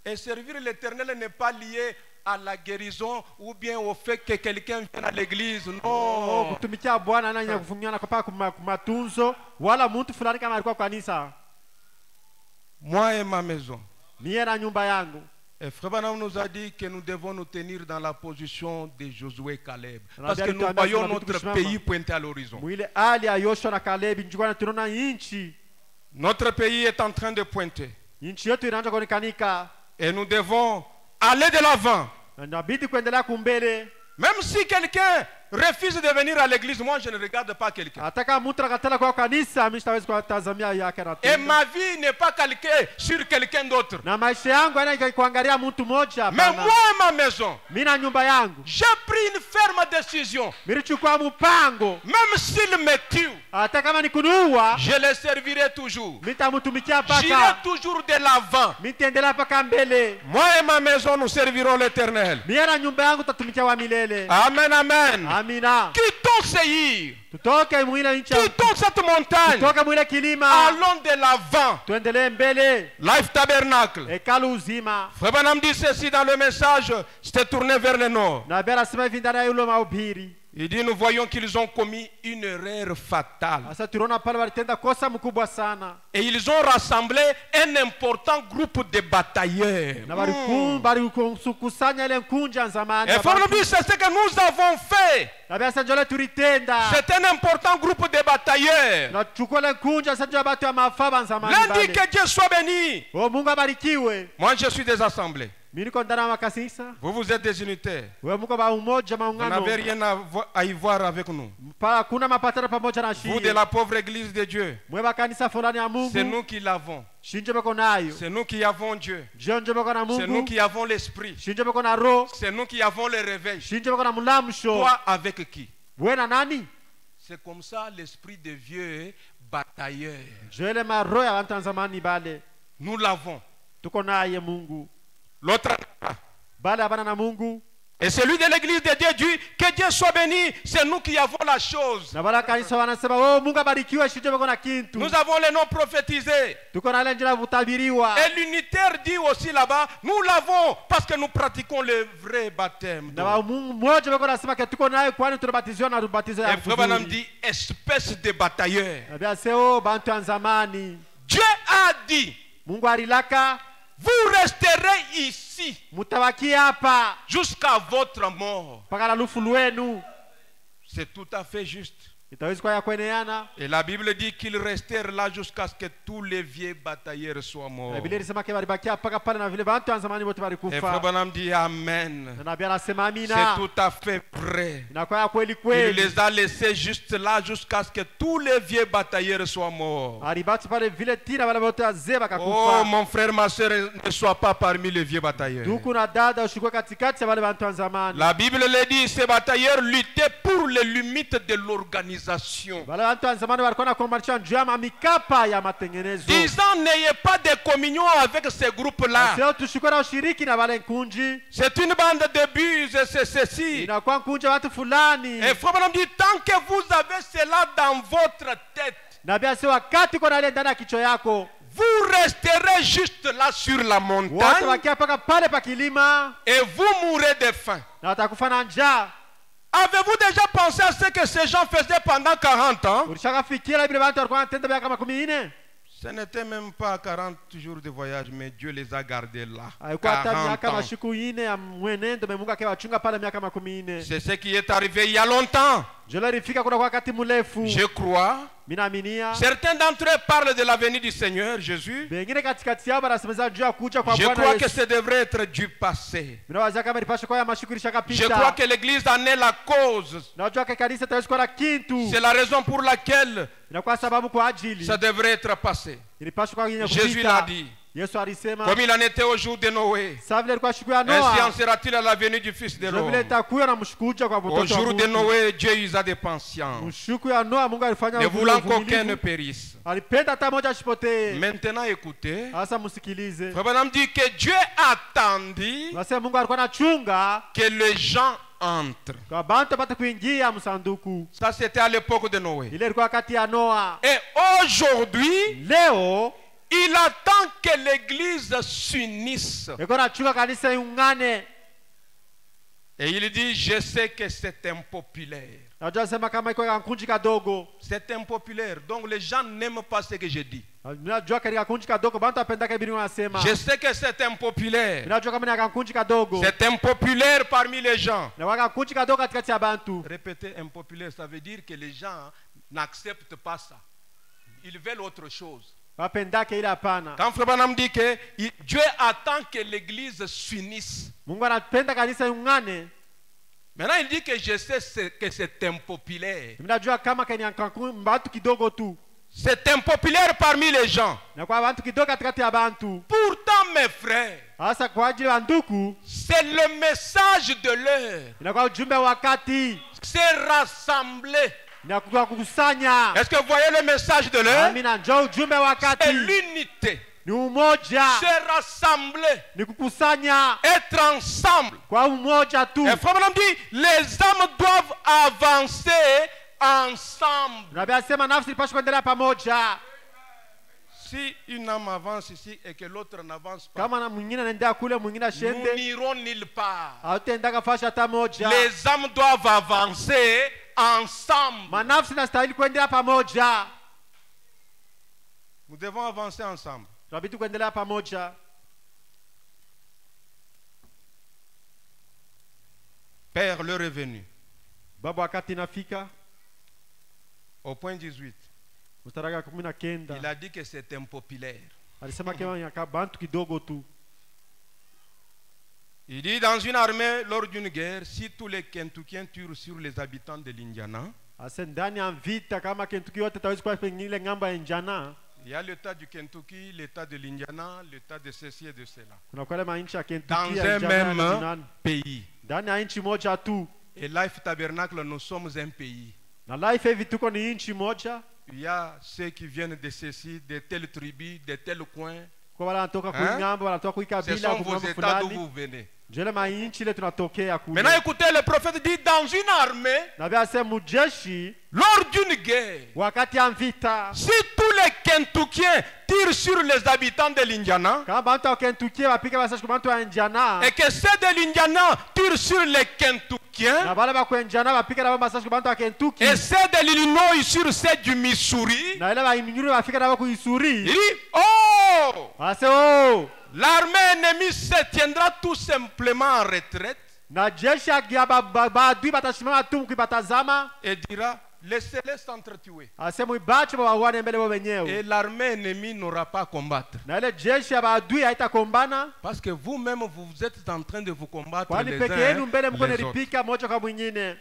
Et servir l'Éternel n'est pas lié à la guérison ou bien au fait que quelqu'un vienne à l'église. Non. Kutumikia Bwana nani kufungiana kwa matunzo wala mtu fulani kama alikuwa kwa kanisa. Moi et ma maison. Mie na nyumba yangu. Et Frère Branham nous a dit que nous devons nous tenir dans la position de Josué et Caleb. On a Parce que bien nous entendu voyons sur la notre Bible pays pointer à l'horizon. Mwile ali ya Yoshua na Kalebi njikwana tunaona inchi. Notre pays est en train de pointer. Inchi yetu inaanza kuonekanika. Et nous devons aller de l'avant. Na inabidi kuendelea kumbele. Même si quelqu'un refuse de venir à l'église, moi je ne regarde pas quelqu'un. hata kama mtu anakatala kwa kanisa, mimi sitawezi kuwatazamia yake Et anatenda. ma vie n'est pas calquée sur quelqu'un d'autre. Na maisha yangu yana kuangalia mtu mmoja Mais hapana. moi et ma maison, Mimi na nyumba yangu, j'ai pris une ferme décision. nilichukua mpango, Même s'il me tue, hata kama nikunuua, je le servirai toujours. mimi nitamtumikia J'irai paka, toujours de l'avant. mimi nitaendelea paka mbele. Moi et ma maison, nous servirons l'Éternel. Mimi na nyumba yangu tutatumikia wa milele. Amen, amen. Amina. Quittons Seir. Tutoke mwile nchi, Quittons cette montagne. tutoke mwile kilima, Allons de l'avant. tuendelee mbele. Life Tabernacle. Hekalu uzima. Frère Branham dit ceci dans le message, c'était tourné vers le nord. Na Biblia inasema hivi ndani ya yule mahubiri. Il dit, nous voyons qu'ils ont commis une erreur fatale. Sasa tunaona pale walitenda kosa mkubwa sana. Et ils ont rassemblé un important groupe de batailleurs. Na walikukusanya ile nkunja zamani. Et Frère Branham dit, c'est ce que nous avons fait. Na Biblia inasema njole tulitenda. C'est un important groupe de batailleurs. Na chukua ile nkunja sasa njoo watu ya mafaba zamani. Lundi, que Dieu soit béni. Oh, Mungu abarikiwe. Moi, je suis des assemblées. Mimi niko ndani ya makanisa. Vous êtes des unitaires. Wewe mko ba umoja Vous maungano. n'avez rien à y voir avec nous. Kuna mapatano pamoja na Vous de shii. la pauvre église de Dieu. Mwe kanisa fulani ya Mungu. C'est nous qui l'avons. Shinje bako nayo. C'est nous qui avons Dieu. Jonje bako na C'est nous Mungu. qui avons l'esprit. Shinje bako na roho. C'est nous qui avons le réveil. Shinje bako na mulamsho. Toi avec qui? Wewe na nani? C'est comme ça l'esprit de vieux batailleur. Joele maroho ya watu wa zamani bale. Nous l'avons. Tuko naye Mungu. L'autre. Bale abana na Mungu. Et celui de l'église de Dieu dit que Dieu soit béni. C'est nous qui avons la chose. Na bala kanisa wanasema oh Mungu abarikiwe shinje bako na kintu. Nous avons les noms prophétisés. Tuko na ile njira vutabiriwa. Et l'unitaire dit aussi là-bas, nous l'avons parce que nous pratiquons le vrai baptême. Na mmoja bako nasema ke tuko naye kwani tunabatizwa na ubatizo ya Et Frère Branham dit, espèce de batailleur. Na bia seo bantu wa zamani. Dieu a dit, Mungu alilaka vous resterez ici mutabaki hapa jusqu'à votre mort. mpaka na lufu lwenu. C'est tout à fait juste. Itawezi kwa ya kweneana. Et la Bible dit qu'ils restèrent là jusqu'à ce que tous les vieux batailleurs soient morts. Na Biblia inasema ke balibakia mpaka pale na vile bantu wa zamani wote Et Frère balikufa. Branham dit Amen. Na Biblia inasema C'est amina. tout à fait vrai. Inakuwa ya kweli Il kweli. les a laissés juste là jusqu'à ce que tous les vieux batailleurs soient morts. Alibaki pale vile tina wale wote wazee Oh bakakufa. mon frère, ma soeur, ne sois pas parmi les vieux batailleurs. Ndugu na dada ushukue katikati ya wale bantu wa zamani. La Bible le dit, ces batailleurs luttaient pour les limites de l'organisation. Wale bantu wa zamani walikuwa na kombanisha njuu ya mikapa ya matengenezo. Disant, n'ayez pas de communion avec ces groupes-là. Sio tushukue na ushiriki na wale nkunji. C'est une bande de buses, c'est ceci. Inakuwa nkunji ya watu fulani. Et Frère Branham dit, tant que vous avez cela dans votre tête, Na Biblia sio wakati uko na ile ndani ya kichwa yako. vous resterez juste là sur la Wote montagne wakia paka pale pa kilima et vous mourrez de faim. na watakufa na njaa. Avez-vous déjà pensé à ce que ces gens faisaient pendant 40 ans? Ulishakafikiria vile watu walikuwa wanatenda miaka 14? Ce n'était même pas 40 jours de voyage, mais Dieu les a gardés là. Haikuwa hata 40 miaka ans. mashiku 4 ya mwenendo, Mungu akiwachunga pale miaka 14. C'est ce qui est arrivé il y a longtemps. Jela ilifika kuna kwa wakati mrefu. Je crois. Mimi naaminia. Certains d'entre eux parlent de la venue du Seigneur Jésus. Wengine katikati yao wanasemeza juu ya kuja kwa Je Bwana crois que Yesu. ça devrait être du passé. Mimi nawaza kama ilipaswa kwa ya mashiku ilishakapita. Je crois que l'Église en est la cause. Na wajua kanisa tawezi kuwa na kintu. C'est la raison pour laquelle Inakuwa sababu kwa ajili. ça devrait être passé. Ilipaswa kwa yenye Jésus kupita. l'a dit. Yesu alisema. Comme il en était au jour de Noé. Sasa vile ilikuwa siku ya Ainsi en Noa. sera-t-il à la venue du Fils de Ndio vile l'homme. itakuwa na mshukuja kwa Au mtoto wa jour de Mungu. Noé, Dieu usa de patience, Mshuku ya Noa Mungu alifanya ne voulant qu'aucun ne uvumilivu. périsse. Alipenda hata moja asipotee. Maintenant, écoutez. Sasa msikilize. Frère Branham dit que Dieu attendit Nasema Mungu alikuwa anachunga que les gens entrent. kwa bantu apate kuingia msanduku. Ça, c'était à l'époque de Noé. Ile ilikuwa wakati ya Noa. Et aujourd'hui, Leo il attend que l'Église s'unisse. ilikuwa anachunga kanisa iungane. Et il dit, je sais que c'est impopulaire. Najua sema kama iko kankunji kadogo. C'est impopulaire. Donc les gens n'aiment pas ce que je dis. Najua katika kankunji kadogo bantu apendaka ibiri wanasema. Je sais que c'est impopulaire. Najua kama ni kankunji kadogo. C'est impopulaire parmi les gens. Na kankunji kadogo katikati ya bantu. Répétez impopulaire, ça veut dire que les gens n'acceptent pas ça. Ils veulent autre chose. Wapendake ile hapana. Quand Frère Branham dit que Dieu attend que l'Église s'unisse, Mungu anapenda kanisa iungane. Maintenant, il dit que je sais que c'est impopulaire. Mnajua kama kenyankanku bantu kidogo tu. C'est impopulaire parmi les gens. Na kwa bantu kidogo katikati ya bantu. Pourtant, mes frères, Hasa kwa ajili ya ndugu, c'est le message de l'heure. inakuwa ujumbe wa wakati. C'est rassembler. Inakuwa kukusanya. Est-ce que vous voyez le message de l'heure? Amina, njoo ujumbe wa C'est wakati. l'unité. Ni umoja. C'est rassembler. Ni kukusanya. Être ensemble. Kwa umoja tu. Et frère Branham dit, les âmes doivent avancer ensemble. Nabii asema nafsi inapaswa kuendelea pamoja. Si une âme avance ici et que l'autre n'avance pas, Kama na mwingine anaendea kule, mwingine nous ashende, n'irons nulle part. hautaendaka fasha hata moja. Les âmes doivent avancer ensemble. Manafsi inastahili kuendelea pamoja. Nous devons avancer ensemble. Tunabidi kuendelea pamoja. Père, l'heure est venue. Baba, wakati inafika. Au point 18, Mstari wa 19. il a dit que c'est impopulaire. Alisema kama yaka bantu kidogo tu. Il dit dans une armée, lors d'une guerre, si tous les Kentuckiens tirent sur les habitants de l'Indiana, Ase ndani ya vita kama Kentucky yote tawezi kwa pengine ngamba ya Indiana. il y a l'état du Kentucky, l'état de l'Indiana, l'état de ceci et de cela. Kuna kwa manchi ya Dans Kentucky ya un Indiana na même Indiana. pays. Ndani ya nchi moja tu. Et Life Tabernacle, nous sommes un pays. Na life hivi tuko ni nchi moja. Il y a ceux qui viennent de ceci, de telle tribu, de tel coin. Kwa wala wanatoka Hein? kuingambo, wanatoka Ce kuikabila sont vos kuingambo états d'où fulani. vous venez. Jele mainchi ile tunatokea kule. Maintenant écoutez, le prophète dit dans une armée, Nabii asema mujeshi lors d'une guerre, wakati ya vita. si tous les Kentuckiens tirent sur les habitants de l'Indiana, Kama bantu wa Kentucky wapike basashi kwa bantu wa Indiana. et que ceux de l'Indiana tirent sur les Kentuckiens, Na bale ba kwa Indiana wapike na basashi kwa bantu wa Kentucky. et ceux de l'Illinois sur ceux du Missouri, Na ile ba iminyuru wafika na ba kuisuri. il dit, oh, Ase oh. l'armée ennemie se tiendra tout simplement en retraite Na jeshi ya badui batashimama tu mkibatazama. et dira, laissez-les s'entretuer. Ase muibache bawawane mbele wao Et wenyewe. l'armée ennemie n'aura pas à combattre. Na ile jeshi ya badui haitakombana. Parce que vous-même, vous êtes en train de vous combattre Kwani les peke yenu uns mbele mko les autres. nilipika moja kwa mwingine.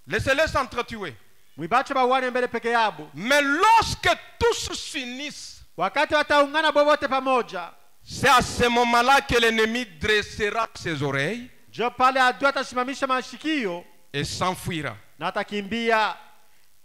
Laissez-les s'entretuer. Muibache bawane mbele peke yabo. Mais lorsque tous s'unissent, Wakati wataungana bobote pamoja. c'est à ce moment-là que l'ennemi dressera ses oreilles Jo pale adui atasimamisha mashikio et s'enfuira. na atakimbia.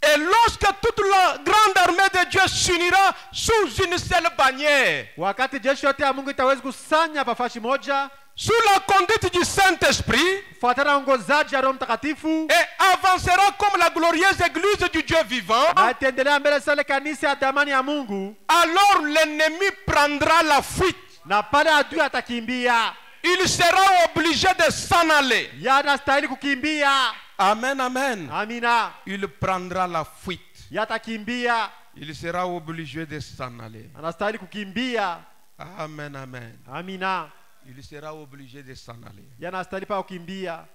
Et lorsque toute la grande armée de Dieu s'unira sous une seule bannière, Wakati jeshi yote ya Mungu itaweza kusanya pafashi moja sous la conduite du Saint-Esprit, kufuatana na uongozaji ya Roho Mtakatifu, et avancera comme la glorieuse église du Dieu vivant, na itaendelea mbele sale kanisa ya damani ya Mungu, alors l'ennemi prendra la fuite. na pale adui atakimbia. Il sera obligé de s'en aller. Yanastahili kukimbia. Amen, amen. Amina. Il prendra la fuite. Yatakimbia. Il sera obligé de s'en aller. Anastahili kukimbia. Amen, amen. Amina. Il sera obligé de s'en aller. Yanastahili pa kukimbia.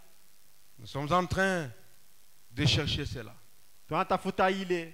Nous sommes en train de chercher cela. Tunatafuta ile.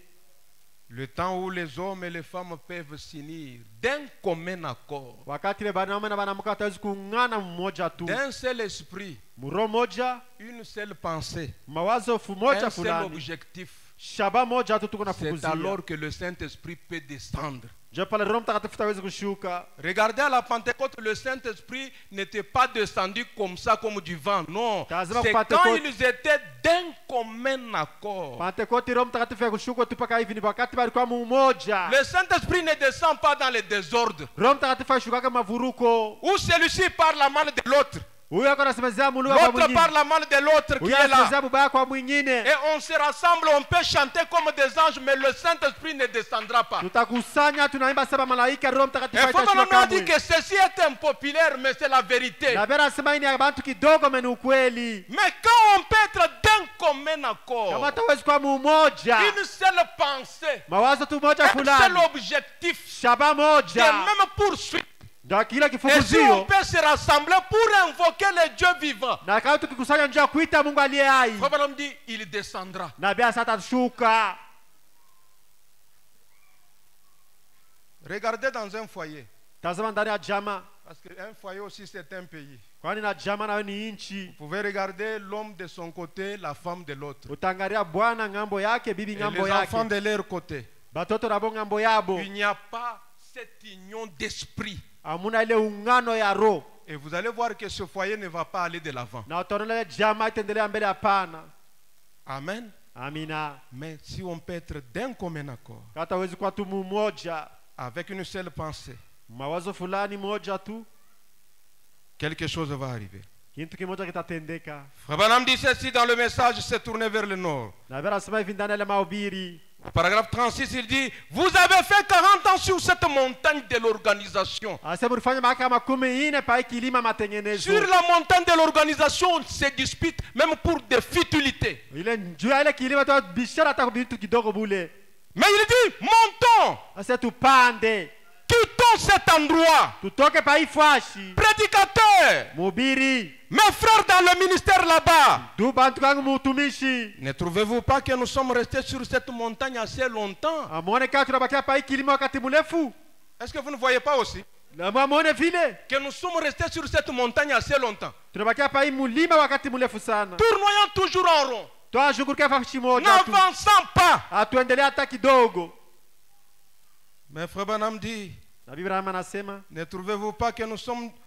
Le temps où les hommes et les femmes peuvent s'unir d'un commun accord, Wakati le banaume na banamuke wataweza kuungana mmoja tu. d'un seul esprit, Muro moja, une seule pensée, mawazo moja un seul fulani. objectif. Shaba moja tu tuko C'est nafukuzia. alors que le Saint-Esprit peut descendre. Je pale Roho Mtakatifu taweza kushuka. Regardez à la Pentecôte, le Saint-Esprit n'était pas descendu comme ça, comme du vent. Non, Tazama c'est kwa quand Pentecôte. ils étaient d'un commun accord. Pentekoste Roho Mtakatifu yakushuka tu paka hivi ni wakati balikuwa mmoja. Le Saint-Esprit ne descend pas dans les désordres, Roho Mtakatifu yashuka kama vuruko. où celui-ci parle mal de l'autre, Huyo ako anasemezea mulugha kwa l'autre mwingine. parle mal de l'autre qui Huyo est là. anasemezea bubaya kwa mwingine. Et on se rassemble, on peut chanter comme des anges, mais le Saint-Esprit ne descendra pas. Tutakusanya tunaimba saba malaika Roho Et Mtakatifu Frère atashuka Branham a dit kamwe. que ceci est impopulaire, mais c'est la vérité. Na bera sema ini ya bantu kidogo meni ukweli. Mais quand on peut être d'un commun Kama accord, tawezi kwa mmoja. une seule pensée, Mawazo tu moja un seul fulani. objectif, Shaba de moja. même poursuite. Ndio kila Et si on kifukuzio. peut se rassembler pour invoquer le Dieu vivant, Na kama tukikusanya njia kuita Mungu aliye hai. Frère Branham dit, il descendra. Na bia sasa atashuka. Regardez dans un foyer, Tazama ndani ya jamaa. parce qu'un foyer aussi c'est un pays. kwani na jamaa nawe ni nchi. Vous pouvez regarder l'homme de son côté, la femme de l'autre. Utangalia bwana ngambo yake, bibi Et ngambo les enfants yake, de leur côté. batoto nabo ngambo yabo. Il n'y a pas cette union d'esprit. Amuna ile ungano ya roho. Et vous allez voir que ce foyer ne va pas aller de l'avant. Na utaona jamaa itaendelea mbele hapana. Amen. Amina. Mais si on peut être d'un commun accord, Kata wezi kwa tu mmoja, avec une seule pensée, mawazo fulani moja tu, quelque chose va arriver. kitu kimoja kitatendeka. Frère Branham dit ceci dans le message, s'est tourné vers le nord. Na vera sema hivi ndani ya mahubiri. Paragraphe 36, il dit, vous avez fait 40 ans sur cette montagne de l'organisation. Asema ulifanya miaka 40 pa kilima matengenezo. Sur la montagne de l'organisation, on se dispute même pour des futilités. Ile juu ya ile kilima tu bishara hata vitu kidogo bule. Mais il dit, montons, Asa tupande, quittons cet endroit. tutoke pa ifashi. Prédicateur, Mhubiri, mes frères dans le ministère là-bas, du bantu kangu mutumishi. ne trouvez-vous pas que nous sommes restés sur cette montagne assez longtemps? Amone kama tunabakia pa kilima wakati mrefu. Est-ce que vous ne voyez pas aussi Na muone vile que nous sommes restés sur cette montagne assez longtemps, tunabakia pa mulima wakati mrefu sana. tournoyant toujours en rond, Twashukuru fashi moja tu. n'avançant pas? Atuendelea hata kidogo. Mais Frère Branham dit, Na Biblia anasema, ne trouvez-vous pas que nous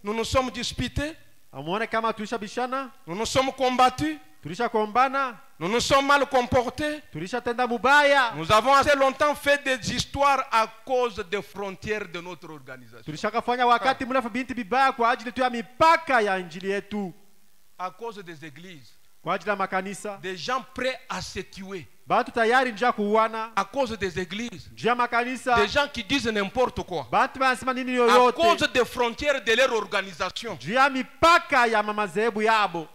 nous sommes disputés, amuone kama tulisha bishana, nous nous sommes combattus, tulisha kombana, nous nous sommes mal comportés, tulisha tenda mubaya, nous avons assez longtemps fait des histoires à cause des frontières de notre organisation, tulisha kafanya wakati mrefu binti bibaya kwa ajili tu ya mipaka ya injili yetu, à cause des églises, kwa ajili ya makanisa. des gens prêts à se tuer, Bantu tayari njia kuuana, à cause des églises, njia makanisa. des gens qui disent n'importe quoi, Bantu wanasema nini à yoyote, cause des frontières de leur organisation. njia ya mipaka ya mamadhehebu yabo.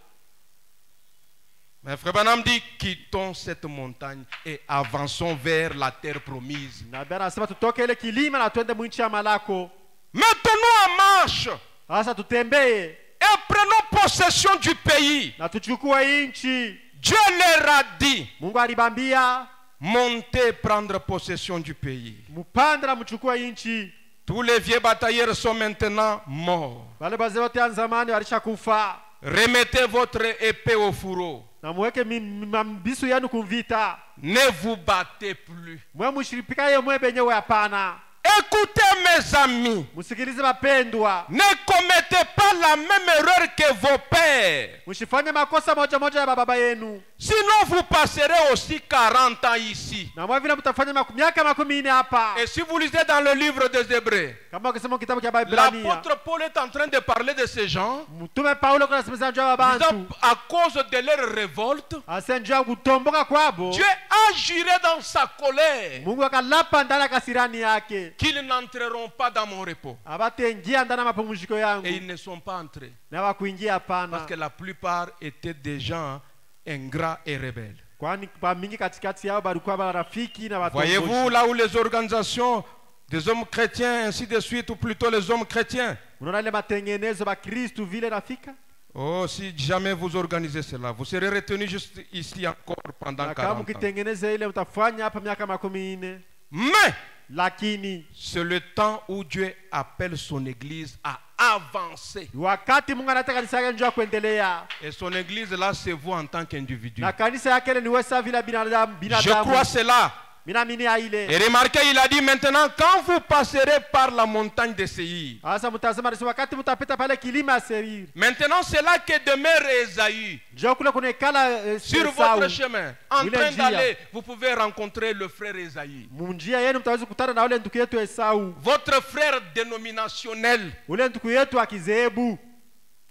Mais Frère Branham dit, quittons cette montagne et avançons vers la terre promise. Na Biblia anasema tutoke ile kilima na twende mwinchi ya malako. Mettons-nous en marche Sasa tutembee et prenons possession du pays. na tuchukue inchi. Dieu leur a dit, Mungu alibambia montez prendre possession du pays. mupande na mchukue inchi. Tous les vieux batailleurs sont maintenant morts. Wale bazee wote ya zamani walishakufa. Remettez votre épée au fourreau. Na muweke mambisu yenu kumvita. Ne vous battez plus. Mwe mushiripika ye mwe benyewe hapana. Écoutez mes amis, Musikilize mapendwa. ne commettez pas la même erreur que vos pères. Musifanye makosa moja moja ya baba yenu. Sinon vous passerez aussi 40 ans ici. Na mwe vile mtafanya miaka 40 hapa. Et si vous lisez dans le livre des Hébreux, Kama ukisema kitabu cha Biblia, l'apôtre Paul est en train de parler de ces gens, mtume Paulo kuna semeza njoo bantu. disant, à cause de leur révolte, Asenjia kutomboka kwabo. Dieu a juré dans sa colère Mungu akalapa ndani ya kasirani yake. qu'ils n'entreront pas dans mon repos. Abataingia ndani ya mapumziko yangu. Et ils ne sont pas entrés. Na wakuingia hapana. Parce que la plupart étaient des gens ingrats et rebelles. Kwani kwa mingi katikati yao balikuwa marafiki na watu. Voyez-vous là où les organisations des hommes chrétiens, ainsi de suite, ou plutôt les hommes chrétiens. Unaona ile matengenezo ba Kristo vile nafika? Oh, si jamais vous organisez cela, vous serez retenu juste ici encore pendant 40 Kama ans. mkitengeneza ile utafanya hapa miaka 40. Mais Lakini c'est le temps où Dieu appelle son église à avancer. wakati Mungu anataka kanisa yake njoo kuendelea. Et son église là, c'est vous en tant qu'individu. Na kanisa yake ni wewe sawa vile binadamu. Je crois cela. Minamini ya ile. Et remarquez, il a dit maintenant, quand vous passerez par la montagne de Séir. Asa mtazama ni wakati mtapita pale kilima Seir. Maintenant, c'est là que demeure Esaü. Njoo kule kuna kala Sur votre chemin, en train d'aller, vous pouvez rencontrer le frère Esaü. Munjia yenu mtaweza kukutana na ule ndugu yetu Esau. Votre frère dénominationnel. Ule ndugu yetu akizehebu.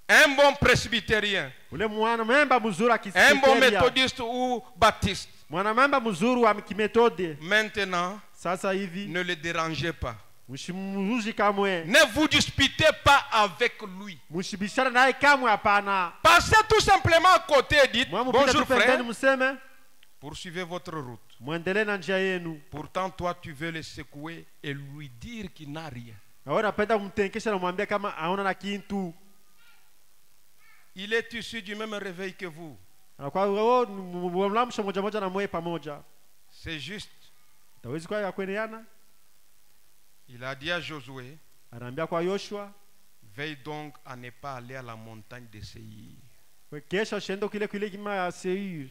Un bon presbytérien. Ule mwana memba mzuri Un bon méthodiste ou baptiste. Mwana memba mzuri wa kimetode. Maintenant, Sasa hivi ne le dérangez pas. mshimuruji kamwe. Ne vous disputez pas avec lui. Mshibishana naye kamwe hapana. Passez tout simplement à côté et dites bonjour frère. Mseme Poursuivez votre route. muendelee na njia yenu. Pourtant, toi, tu veux le secouer et lui dire qu'il n'a rien. Na wewe unapenda kumtenkesha na kumwambia kama haona na kitu. Il est issu du même réveil que vous. Kwa hiyo mlamsho moja moja na mwe pamoja. C'est juste. Tawezi kwa ya kueneana. Il a dit à Josué, Anaambia kwa Yoshua, Veille donc à ne pas aller à la montagne de Séir. Kesha usiende kile kilima ya Seir.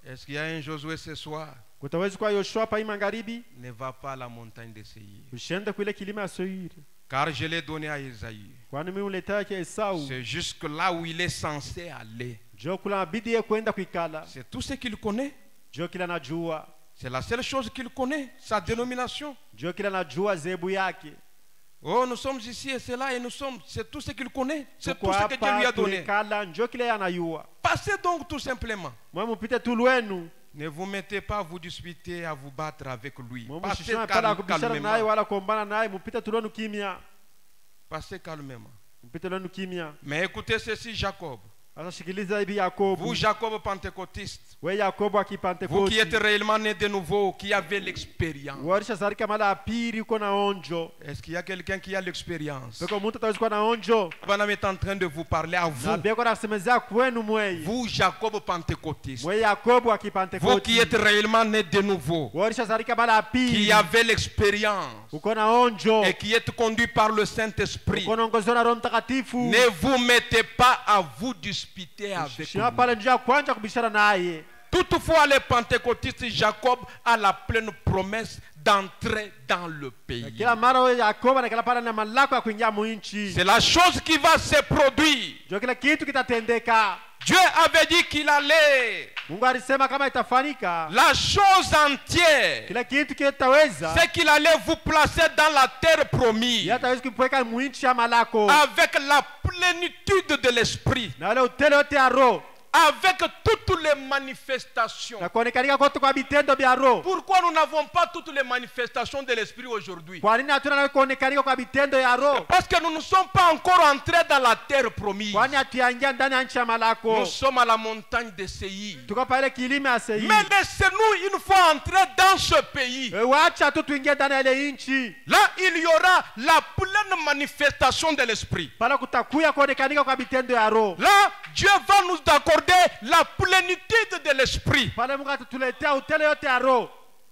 Est-ce qu'il y a un Josué ce soir? Kutaweza kwa Yoshua hapa hii magharibi? Ne va pas à la montagne de Séir. Usiende kile kilima ya Seir. Car je l'ai donné à Isaïe. Kwani mimi uletea kwa Esau. C'est jusque là où il est censé aller. Jo kula bidii ya kwenda kuikala. C'est tout ce qu'il connaît. Jo kila najua. C'est la seule chose qu'il connaît, sa dénomination. Jo kila najua zebu yake. Oh, nous sommes ici et c'est là et c'est tout ce qu'il connaît. C'est tout ce que Dieu lui a donné. Passez donc tout simplement. Ne vous mettez pas à vous disputer, à vous battre avec lui. Passez calmement. Passez calmement. Mais écoutez ceci, Jacob. Vous, Jacob pentecôtiste, vous qui êtes réellement né de nouveau, qui avez l'expérience. Est-ce qu'il y a quelqu'un qui a l'expérience? Abraham est en train de vous parler à vous. Vous, Jacob pentecôtiste, vous qui êtes réellement né de nouveau, qui avez l'expérience et qui êtes conduit par le Saint-Esprit, ne vous mettez pas à vous disputer avec lui. Toutefois, les pentecôtistes, Jacob a la pleine promesse d'entrer dans le pays. C'est la chose qui va se produire. Dieu avait dit qu'il allait. La chose entière, c'est qu'il allait vous placer dans la terre promise avec la plénitude de l'esprit, avec toutes les manifestations. Pourquoi nous n'avons pas toutes les manifestations de l'esprit aujourd'hui? Parce que nous ne sommes pas encore entrés dans la terre promise. Nous sommes à la montagne de Séir. Mais laissez-nous une fois entrer dans ce pays. Là, il y aura la pleine manifestation de l'esprit. Là, Dieu va nous accorder la plénitude de l'esprit.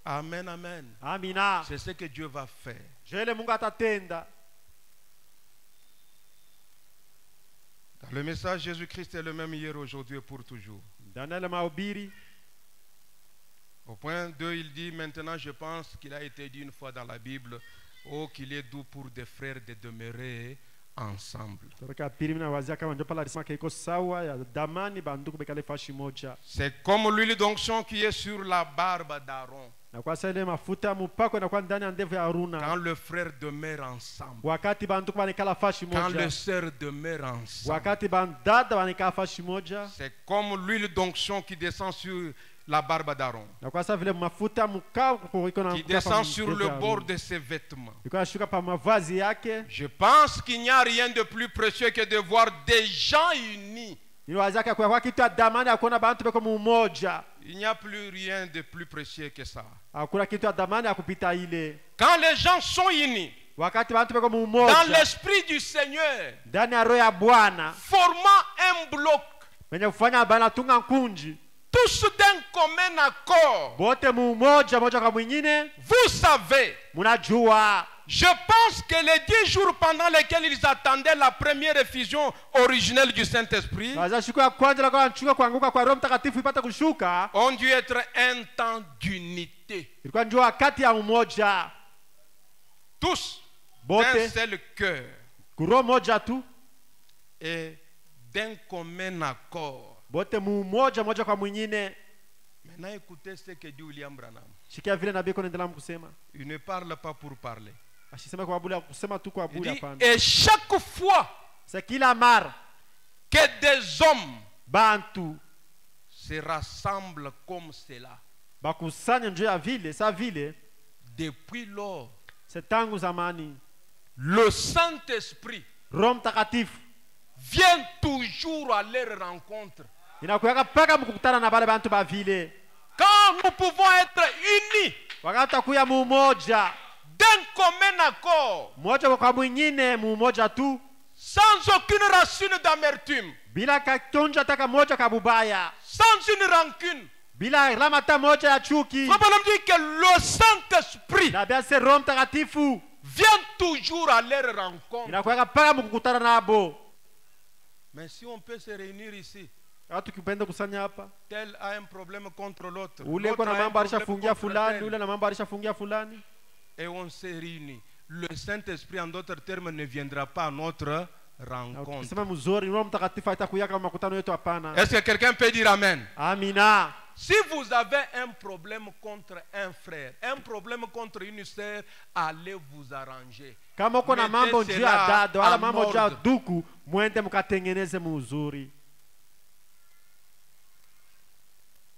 Amen, amen. C'est ce que Dieu va faire. Dans le message, Jésus-Christ est le même hier, aujourd'hui et pour toujours. Au point 2, il dit, maintenant je pense qu'il a été dit une fois dans la Bible, oh qu'il est doux pour des frères de demeurer ensemble. C'est comme l'huile d'onction qui est sur la barbe d'Aaron. Quand le frère demeure ensemble, quand le sœur demeure ensemble, c'est comme l'huile d'onction qui descend sur la barbe d'Aaron, qui descend sur le bord de ses vêtements. Je pense qu'il n'y a rien de plus précieux que de voir des gens unis. Il n'y a plus rien de plus précieux que ça. Quand les gens sont unis dans l'esprit du Seigneur, formant un bloc, tous d'un commun accord, vous savez, je pense que les 10 jours pendant lesquels ils attendaient la première effusion originelle du Saint-Esprit ont dû être un temps d'unité. Tous d'un seul cœur et d'un commun accord. Maintenant écoutez ce que dit William Branham. Il ne parle pas pour parler. Il dit, et chaque fois que des hommes se rassemblent comme cela, depuis lors, le Saint-Esprit vient toujours à leur rencontre. Quand nous pouvons être unis d'un commun accord, sans aucune racine d'amertume, sans une rancune, Frère Branham dit que le Saint-Esprit vient toujours à leur rencontre. inakuwa mpaka mkukutana nabo. Mais si on peut se réunir ici, Watu kipenda kusanya hapa, tel a un problème contre l'autre, ule l'autre kwa na a un mambo problème alishafungia contre fulani, tel, ule na mambo alishafungia fulani, et on s'est réunis. Le Saint-Esprit, en d'autres termes, ne viendra pas à notre rencontre. ukisema mzuri Roho Mtakatifu haitakuja kama makutano yetu, hapana. Est-ce que quelqu'un peut dire Amen? Amina. Si vous avez un problème contre un frère, un problème contre une sœur, allez vous arranger. Kama uko na mambo Mettez juu ya cela dada wala en mambo juu ya ordre. duku, mwende mkatengeneze mzuri.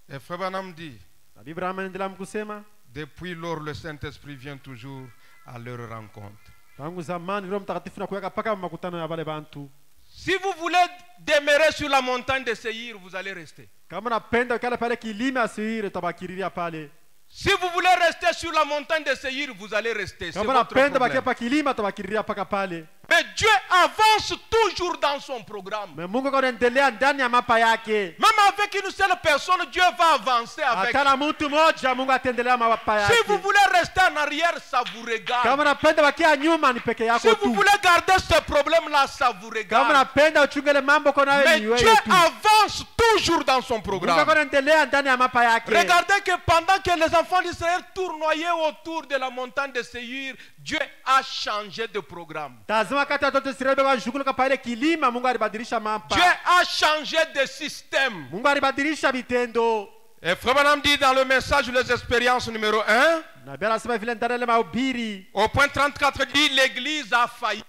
Et Frère Branham dit, Na Biblia anaendelea mkusema, depuis lors, le Saint-Esprit vient toujours à leur rencontre. tangu zamani Roho Mtakatifu nakuweka paka makutano ya wale bantu. Si vous voulez demeurer sur la montagne de Seir, vous allez rester. Kama napenda ukale pale kilima Seiri, tabakiriria pale. Si vous voulez rester sur la montagne de Seir, vous allez rester. C'est Kama votre napenda bakia problème. pa kilima, tabakiriria paka pale. Mais Dieu avance toujours dans son programme. Me Mungu anaendelea ndani ya mapa yake. Même avec une seule personne, Dieu va avancer avec. Hata na mtu mmoja Mungu ataendelea mapa Si yake. vous voulez rester en arrière, ça vous regarde. Kama napenda bakia nyuma ni peke Si yako vous tu. voulez garder ce problème-là, ça vous Kama regarde. napenda uchungele mambo kwa nawe Mais ni Dieu wewe tu. avance toujours dans son Mungu programme. anaendelea ndani ya mapa yake. Regardez que pendant que les enfants d'Israël tournoyaient autour de la montagne de Seir, Dieu a changé de programme. Tazama kati ya watoto Israeli wakashughulika pale kilima, Mungu alibadilisha mapa. Dieu a changé de système. Mungu alibadilisha vitendo. Et Frère Branham dit dans le message Les expériences numéro 1, Na Biblia inasema vile ndani ya mahubiri au point 34, dit l'église a failli.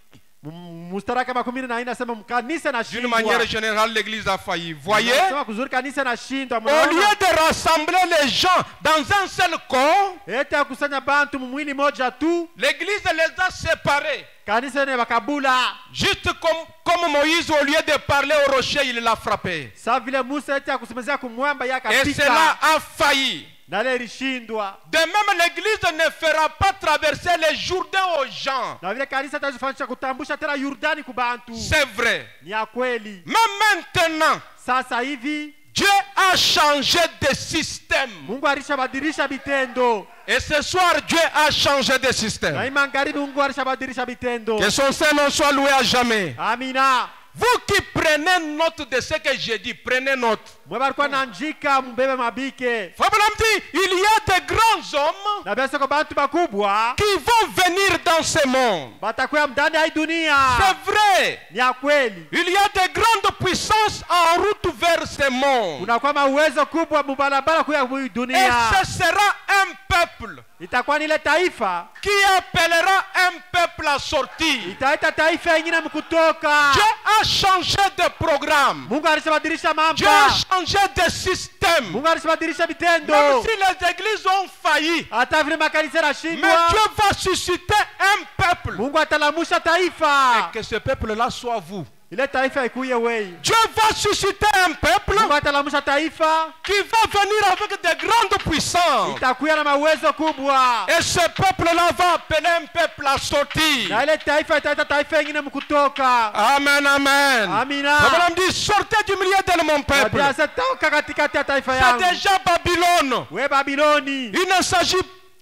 mstari kama 14 nasema kanisa na D'une manière générale, l'église a failli. Voyez, Sema kuzuri kanisa na shindwa. au lieu de rassembler les gens dans un seul corps, eti akusanya bantu mwili moja tu, l'église les a séparés. kanisa ne bakabula. Juste comme Moïse, au lieu de parler au rocher, il l'a frappé. Sa vile Musa eti akusemezea kumwamba Et yakapika. cela a failli. Na ile ilishindwa. De même, l'église ne fera pas traverser les Jourdains aux gens. Na vile kanisa tazifanyisha kutambusha tena Yordani kubantu. C'est vrai. Ni ya kweli. Mais maintenant, Sasa hivi Dieu a changé de système. Mungu alishabadilisha vitendo. Et ce soir, Dieu a changé de Na système. hii magharibi Mungu alishabadilisha vitendo. Que son Saint-Nom soit loué à jamais. Amina. Vous qui prenez note de ce que j'ai dit, prenez note. Mwe balikuwa naandika mbebe mabike. Frère Branham dit, il y a de grands hommes Na besa kwa bantu bakubwa qui vont venir dans ce monde. batakuya ndani ya hii dunia. C'est vrai. Ni ya kweli. Il y a de grandes puissances en route vers ce monde. Kuna kwa uwezo kubwa mubalabala kuya hii Et dunia. ce sera un peuple Itakuwa ni ile taifa qui appellera un peuple à sortir. itaita taifa ingine mkutoka. Dieu a changé de programme. Mungu alishabadilisha Dieu a mambo. changé de système. Mungu alishabadilisha vitendo. Même si les églises ont failli, Hata vile makanisa mais yanashindwa, Dieu va susciter un peuple. Mungu atalamusha taifa. Et que ce peuple-là soit vous. Ile taifa ikuye wei. Dieu va susciter un peuple Mungu atalamusha taifa. qui va venir avec de grandes puissances. Itakuya na mawezo kubwa. Et ce peuple-là va appeler un peuple à sortir. Na ile taifa itaita taifa ingine mkutoka. Amen, amen. Amina. Abraham dit, sortez du milieu de mon peuple. Nabia toka katikati ya taifa C'est yangu. déjà Babylone. We Babiloni. Il ne s'agit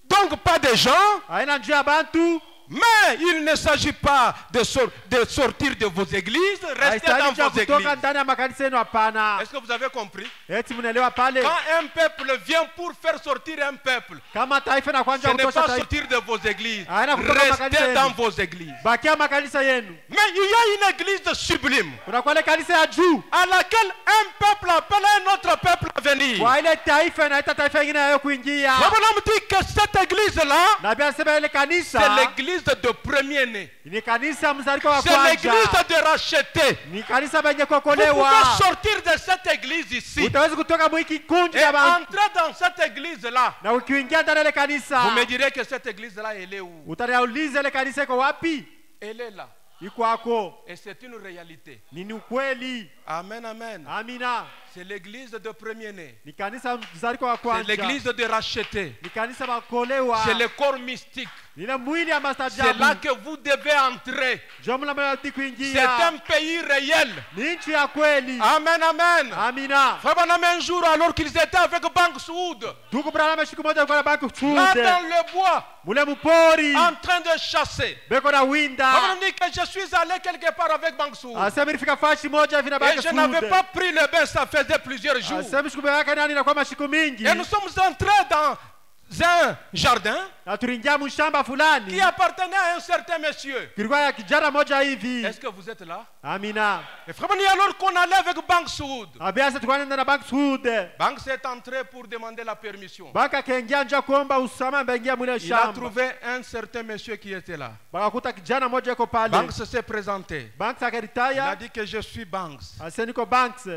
donc pas de gens, Haina njia ya bantu. mais il ne s'agit pas de sortir de vos églises. Restez dans Haistahili vos kutoka églises. ndani ya makanisa yenu, hapana. Est-ce que vous avez compris? Eti mnaelewa pale? Quand un peuple vient pour faire sortir un peuple, Kama taifa na ce kwanza n'est kutosha pas taifa. sortir de vos églises. Haina kutoka makanisa Restez yenu. dans vos églises. Bakia makanisa yenu. Mais il y a une église sublime Kuna kwa ile kanisa ya juu. à laquelle un peuple appelle un autre peuple à venir. Kwa ile taifa inaita taifa ingine yayo kuingia. Abraham dit que cette église-là, Na Biblia inasema ile kanisa c'est l'église de premier-né. ni kanisa mzaliwa wa C'est kwanza. l'église de racheté. Ni kanisa benye Vous kuokolewa. pouvez sortir de cette église ici Utaweza kutoka mwiki kundi et ya bantu. entrer dans cette église-là. Na ukiingia ndani ya ile kanisa, Vous me direz que cette église-là, elle est où? utaniuliza ile kanisa iko wapi? Elle est là. Iko hako. Et c'est une réalité. Ni ukweli. Amen, amen. Amina. C'est l'église de premier-né. Ni kanisa mzaliwa wa C'est kwanza. l'église de racheté. Ni kanisa bakolewa. C'est le corps mystique. Ni ile mwili ya C'est là mastajabu. que vous devez entrer. Jomla mnati C'est kuingia. un pays réel. Ni nchi ya kweli. Amen, amen. Amina. Frère Branham, un jour, alors qu'ils étaient avec Bank Soud, Ndugu Branham siku moja alikuwa na banki là Sude. dans le bois, mule mupori en train de chasser. beko na Frère winda. Branham dit que je suis allé quelque part avec Banksoud. Asema nilifika fashi moja hivi na Et Bank je n'avais Sud. pas pris le bain, ça faisait plusieurs jours. Asema siku yake nani na kwa mashiku mingi. Et nous sommes entrés dans un jardin Na tuliingia mshamba qui fulani. appartenait à un certain monsieur. Kilikuwa ya kijana moja hivi. Est-ce que vous êtes là? Amina. Et frère Branham dit alors qu'on allait avec Banksoud. Abia sasa tukana na Bank Sud. Bank s'est entré pour demander la permission. Baka kaingia nje kuomba usama mbengia mule Il a shamba. trouvé un certain monsieur qui était là. Bakakuta kijana moja yuko pale. Banks s'est présenté. Banks Il a akaritaya. dit que je suis Banks. Asema niko Banks.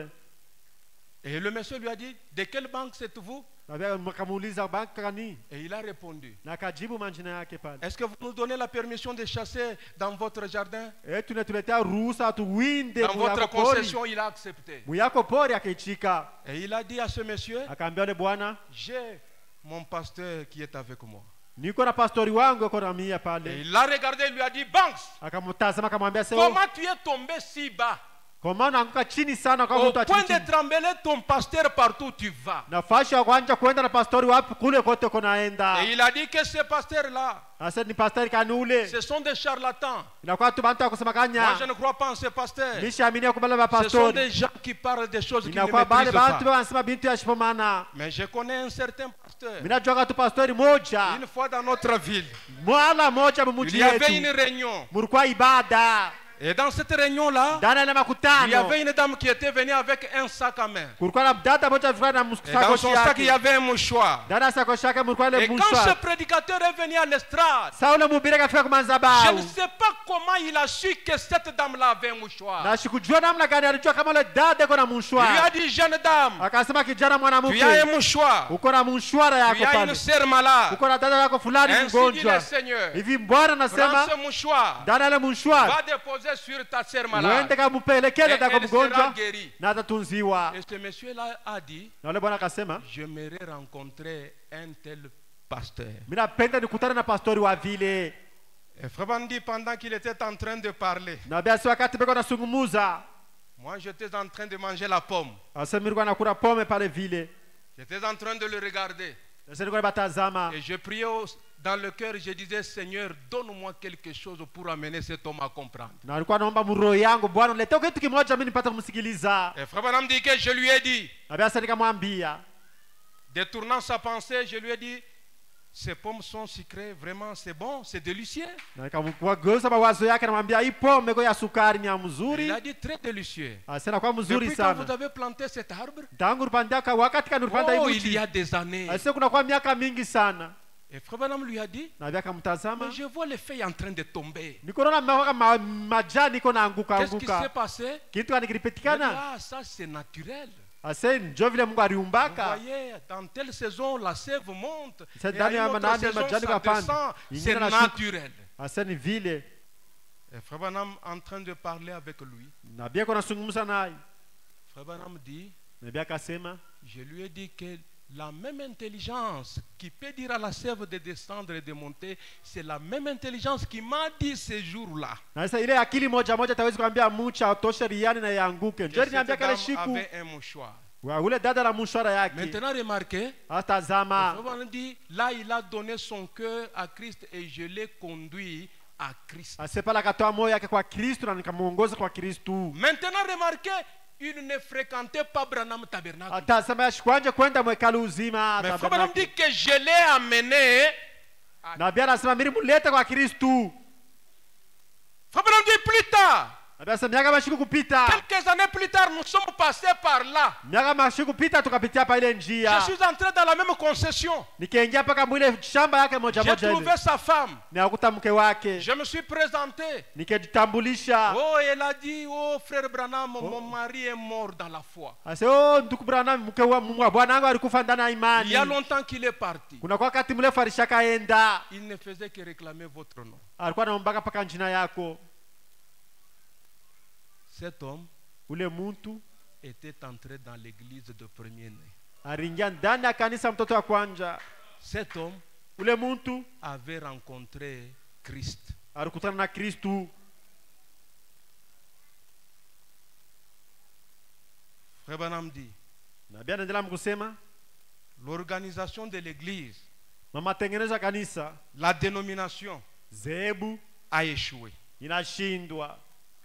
Et le monsieur lui a dit, de quelle banque êtes-vous? Abia mkamuuliza bank gani? Et il a répondu, Na akajibu manjina yake pale. est-ce que vous nous donnez la permission de chasser dans votre jardin? Tunatuletea ruhusa tuwinde Dans votre muyako pori. concession, il a accepté. Muyako pori akaichika. Et il a dit à ce monsieur, Akaambia yule bwana, j'ai mon pasteur qui est avec moi. niko na pastori wangu yuko na mia Et pale. il l'a regardé et lui a dit, Banks, Akamtazama akamwambia sasa, comment tu es tombé si bas? kwa maana unaanguka chini sana kwa Au mtu point achini. de trembler ton pasteur partout où tu vas. Nafasi ya kuanja kwenda na pastori wapi kule kote kunaenda. Et il a dit que ces pasteurs-là, Sasa ni pastori kanule. ce sont des charlatans. Inakuwa tu bantu akusema Moi, je kanya. ne crois pas en ces pasteurs. Nishaamini kubala ba Ce sont pastori. des gens qui parlent des choses qu'ils ne Inakuwa bale maîtrisent bantu pas. wanasema bintu ya shipomana. Mais je connais un certain pasteur. Mimi najua tu pastori moja. Une fois dans notre ville, Mwala moja il mumuji y avait une yetu. réunion. Mulikuwa ibada. Et dans cette réunion-là, Ndani ya il y makutano. avait une dame qui était venue avec un sac à main. Kulikuwa na dada moja alikuwa na Et dans sakoshi son sac, il y yake. avait un mouchoir. Ndani ya sakoshi yake mulikuwa ile Et quand ce mshwa. prédicateur est venu à l'estrade, Sasa ule mhubiri akafika kwa je ne madhabahu. sais pas comment il a su que cette dame-là avait un mouchoir. Na sikujua namna gani alijua kama ule dada yuko na Il lui mshwa. a dit, jeune dame, Akasema kijana tu as mwanamke, un mouchoir. uko na mshwara Tu yako as pale. une sœur malade. Uko na dada yako fulani Ainsi dit le mgonjwa. Seigneur. Hivi Bwana Prends anasema ce mouchoir. dada ile mshwara Va déposer sur ta sœur malade. uende kampelekee dada Et yako elle sera mgonjwa guérie. na atatunziwa. Et ce monsieur-là a dit, Na ule bwana akasema, j'aimerais rencontrer un tel pasteur. mimi napenda nikutane na pastori wa vile. Et Frère Bandi, pendant qu'il était en train de parler, Na basi wakati beko nasungumuza, moi j'étais en train de manger la pomme. asema nilikuwa nakula pome pale vile. J'étais en train de le regarder. Sasa nilikuwa batazama. Et je priais dans le cœur, je disais, Seigneur, donne-moi quelque chose pour amener cet homme à comprendre. Na alikuwa naomba mroho yangu, Bwana niletee kitu kimoja mimi nipate kumsikiliza. Et Frère Branham dit que je lui ai dit, Na basi nikamwambia, détournant sa pensée, je lui ai dit, ces pommes sont sucrées, vraiment, c'est bon, c'est délicieux. na nikamwageuza mawazo yake, namwambia hii pome iko ya sukari ni ya Il mzuri. a dit, très délicieux. Asema kwa mzuri Depuis quand vous sana. avez planté cet arbre? Tangu nilipandia wakati kanilipanda Oh, hii il y mti. a des années. Asema kuna kwa miaka mingi sana. Et Frère Branham lui a dit, Na bia kamtazama. mais je vois les feuilles en train de tomber. Niko naona majani iko naanguka Qu'est-ce qui s'est anguka. passé? Kitu Il a dit, kanikipitikana. ah, ça c'est naturel. Asema njo vile Mungu Vous aliumbaka. voyez, dans telle saison, la sève monte. C'est Et à dans une les autre bananes, saison, majani ça kapanda. descend. Ingine C'est na shuka. naturel. Asema ni vile. Et Frère Branham en train de parler avec lui. Na bia kuna sungumuza naye. Frère Branham dit, Na bia akasema, je lui ai dit que la même intelligence qui peut dire à la sève de descendre et de monter, c'est la même intelligence qui m'a dit ce jour-là. na sasa ile akili moja moja tawezi kuambia mcha atoshe riani na yaanguke. Que Njoo cette niambia kale dame shiku. avait un mouchoir. Wa ule dada la mshwara yake. Maintenant, remarquez, Atazama. Frère Branham dit, là, il a donné son cœur à Christ et je l'ai conduit à Christ. Asepala akatoa moyo yake kwa Kristo na nikamuongoza kwa Kristo. Maintenant, remarquez, il ne fréquentait pas Branham Tabernacle. Atasema yashikwanje kwenda mwekalu uzima. Mais Frère Branham dit que je l'ai amené. Na bia anasema mimi mulete kwa Kristo. Frère Branham dit plus tard, Na bia anasema miaka mashiku kupita. quelques années plus tard, nous sommes passés par là. Miaka mashiku kupita tukapitia pa ile Je njia. suis entré dans la même concession. Nikaingia paka mwile shamba yake moja J'ai moja ile. trouvé sa femme. Nikakuta mke wake. Je me suis présenté. Nikajitambulisha. Oh, elle a dit, oh frère Branham, mon mari est mort dans la foi. Ase oh ndugu Branham mke wa bwana wangu alikufa ndani ya Il imani. y a longtemps qu'il est parti. Kuna kwa wakati mrefu alishakaenda. Il ne faisait que réclamer votre nom. Alikuwa anaombaka paka njina yako. Cet homme Ule muntu était entré dans l'église de premier-né. aliingia ndani ya kanisa mtoto wa kwanza. Cet homme Ule muntu avait rencontré Christ. alikutana na Kristo. Frère Branham dit, Na bia anaendelea mkusema l'organisation de l'église Matengenezo ya kanisa, la dénomination zebu a échoué. inashindwa.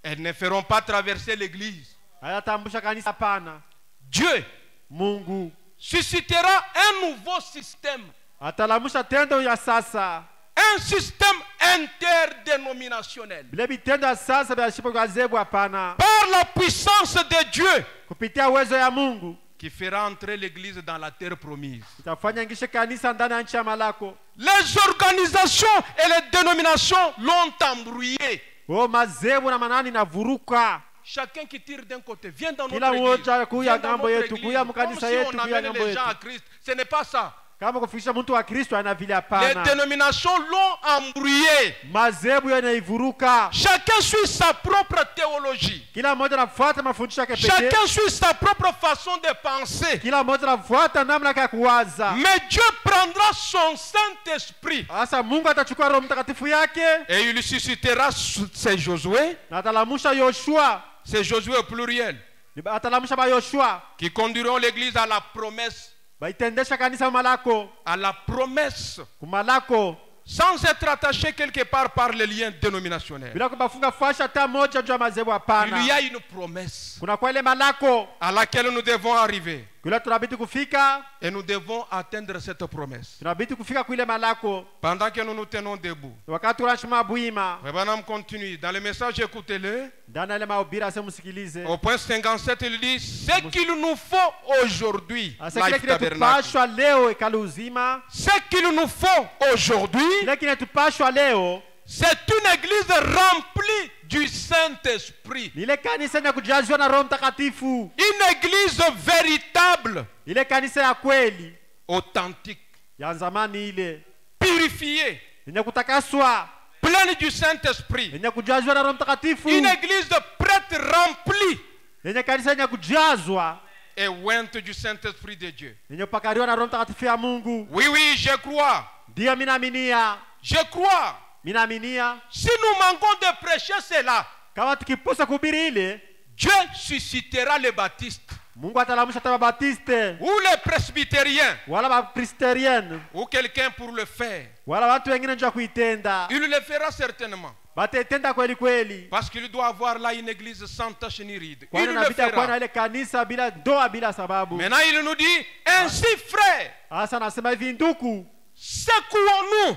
Elles ne feront pas traverser l'église. Hayatambusha kanisa pana. Dieu Mungu suscitera un nouveau système. atalamusha tendo ya sasa. Un système interdénominationnel. Bile bitendo ya sasa bya shipo kwa zebu hapana. Par la puissance de Dieu. Kupitia uwezo ya Mungu. Qui fera entrer l'église dans la terre promise. Itafanya ngishe kanisa ndani ya nchi ya malako. Les organisations et les dénominations l'ont embrouillé. Oh, mazebu na manani na vuruka. Chacun qui tire d'un côté vient dans notre Kila église. mmoja kuya Vient dans ngambo notre yetu, église. kuya Comme mkanisa si yetu, on kuya amène ngambo les gens yetu. à Christ. Ce n'est pas ça. Kama kufikisha mtu wa Kristo ana vile Les hapana. dénominations l'ont embrouillé. Mazebu yanaivuruka. Chacun suit sa propre théologie. Kila mmoja anafuata mafundisho yake pekee. Chacun suit sa propre façon de penser. Kila mmoja anafuata namna yake ya kuwaza. Mais Dieu prendra son Saint-Esprit Sasa Mungu atachukua Roho Mtakatifu yake et il suscitera c'est Josué. na atalamusha Yoshua. C'est Josué au pluriel. Atalamusha ba Yoshua. Qui conduiront l'église à la promesse. Baitendesha kanisa malako. À la promesse. Kumalako. Sans être attaché quelque part par les liens dénominationnels. Bila kubafunga fasha hata moja juu ya mazebu hapana. Il y a une promesse Kuna kwa ile malako. à laquelle nous devons arriver. Kila tunabidi kufika. Et nous devons atteindre cette promesse. Tunabidi kufika kwa ile malako. Pendant que nous nous tenons debout. Wakati tunashima buima. Rebanam continue. Dans le message, écoutez-le. Ndana ile mahubiri ase msikilize. Au point 57, il dit ce qu'il nous faut aujourd'hui. Kile kinatupashwa leo hekalu uzima. Ce qu'il nous faut aujourd'hui. Kile kinatupashwa leo. C'est une église remplie du Saint-Esprit. Ile kanisa ya kujazwa na Roho Mtakatifu. Une église véritable. Ile kanisa ya kweli. Authentique. Ya zamani ile. Purifiée. Yenye kutakaswa. Pleine du Saint-Esprit. Yenye kujazwa na Roho Mtakatifu. Une église prête remplie. Yenye kanisa yenye kujazwa. Et ointe du Saint-Esprit de Dieu. Yenye kupakaliwa na Roho Mtakatifu ya Mungu. Oui, oui, je crois. Ndio mimi naaminia. Je crois. Mimi naaminia. Si nous manquons de prêcher cela, kama tukipusa kuhubiri ile, Dieu suscitera les baptistes. Mungu atalamusha hata Baptiste. Ou les presbytériens. Wala Baptistérienne. Ou quelqu'un pour le faire. Wala watu wengine njoo kuitenda. Il le fera certainement. Batetenda kweli kweli. Parce qu'il doit avoir là une église sans tache ni ride. Il le fera. Ile kanisa bila doa bila sababu. Maintenant il nous dit ainsi frère. Asa nasema hivi ndugu. Secouons-nous.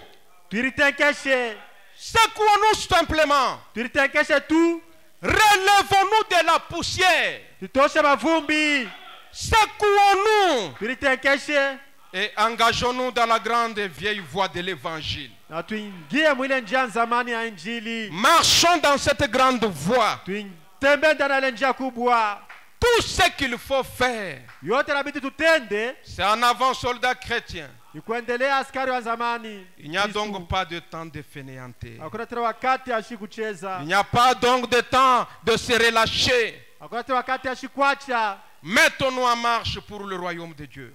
Turitenkeshe. Secouons-nous simplement. Turitenkeshe tu. Relevons-nous de la poussière. Tutoshe mavumbi. Secouons-nous. Turitenkeshe. Et engageons-nous dans la grande et vieille voie de l'évangile. Na tuingie mwile njia zamani ya injili. Marchons dans cette grande voie. Tutembe ndani ya njia kubwa. Tout ce qu'il faut faire. Yote inabidi tutende. C'est en avant soldat chrétien. Ni kuendelea askari wa zamani. Il n'y a donc pas de temps de fainéanter. Hakuna tena wakati ashi kucheza. Il n'y a pas donc de temps de se relâcher. Hakuna tena wakati ashi kuacha. Mettons-nous en marche pour le royaume de Dieu.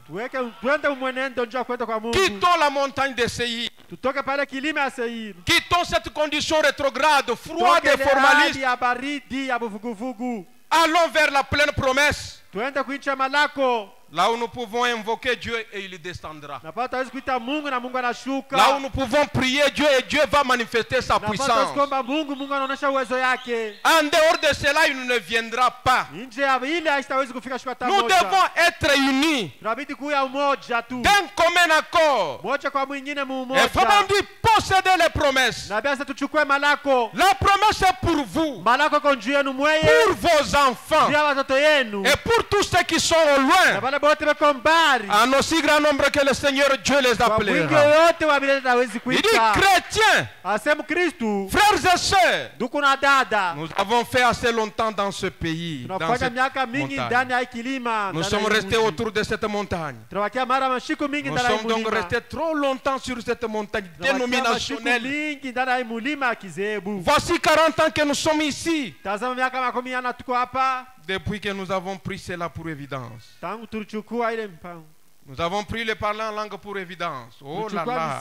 Quittons la montagne de Séir. Quittons cette condition rétrograde, froide et formaliste. Allons vers la pleine promesse. Là où nous pouvons invoquer Dieu et il descendra. Là où nous pouvons prier Dieu et Dieu va manifester sa puissance. En dehors de cela, il ne viendra pas. Nous devons être unis d'un commun accord. Et vraiment dit posséder les promesses. La promesse est pour vous, pour vos enfants et pour tous ceux qui sont au loin. En aussi grand nombre que le Seigneur Dieu les appellera. Il dit chrétiens, frères et sœurs, nous avons fait assez longtemps dans ce pays, dans cette montagne. Nous sommes restés autour de cette montagne. Nous sommes donc restés trop longtemps sur cette montagne dénominationnelle. Voici 40 ans que nous sommes ici. Depuis que nous avons pris cela pour évidence. Nous avons pris le parler en langue pour évidence. Oh là là.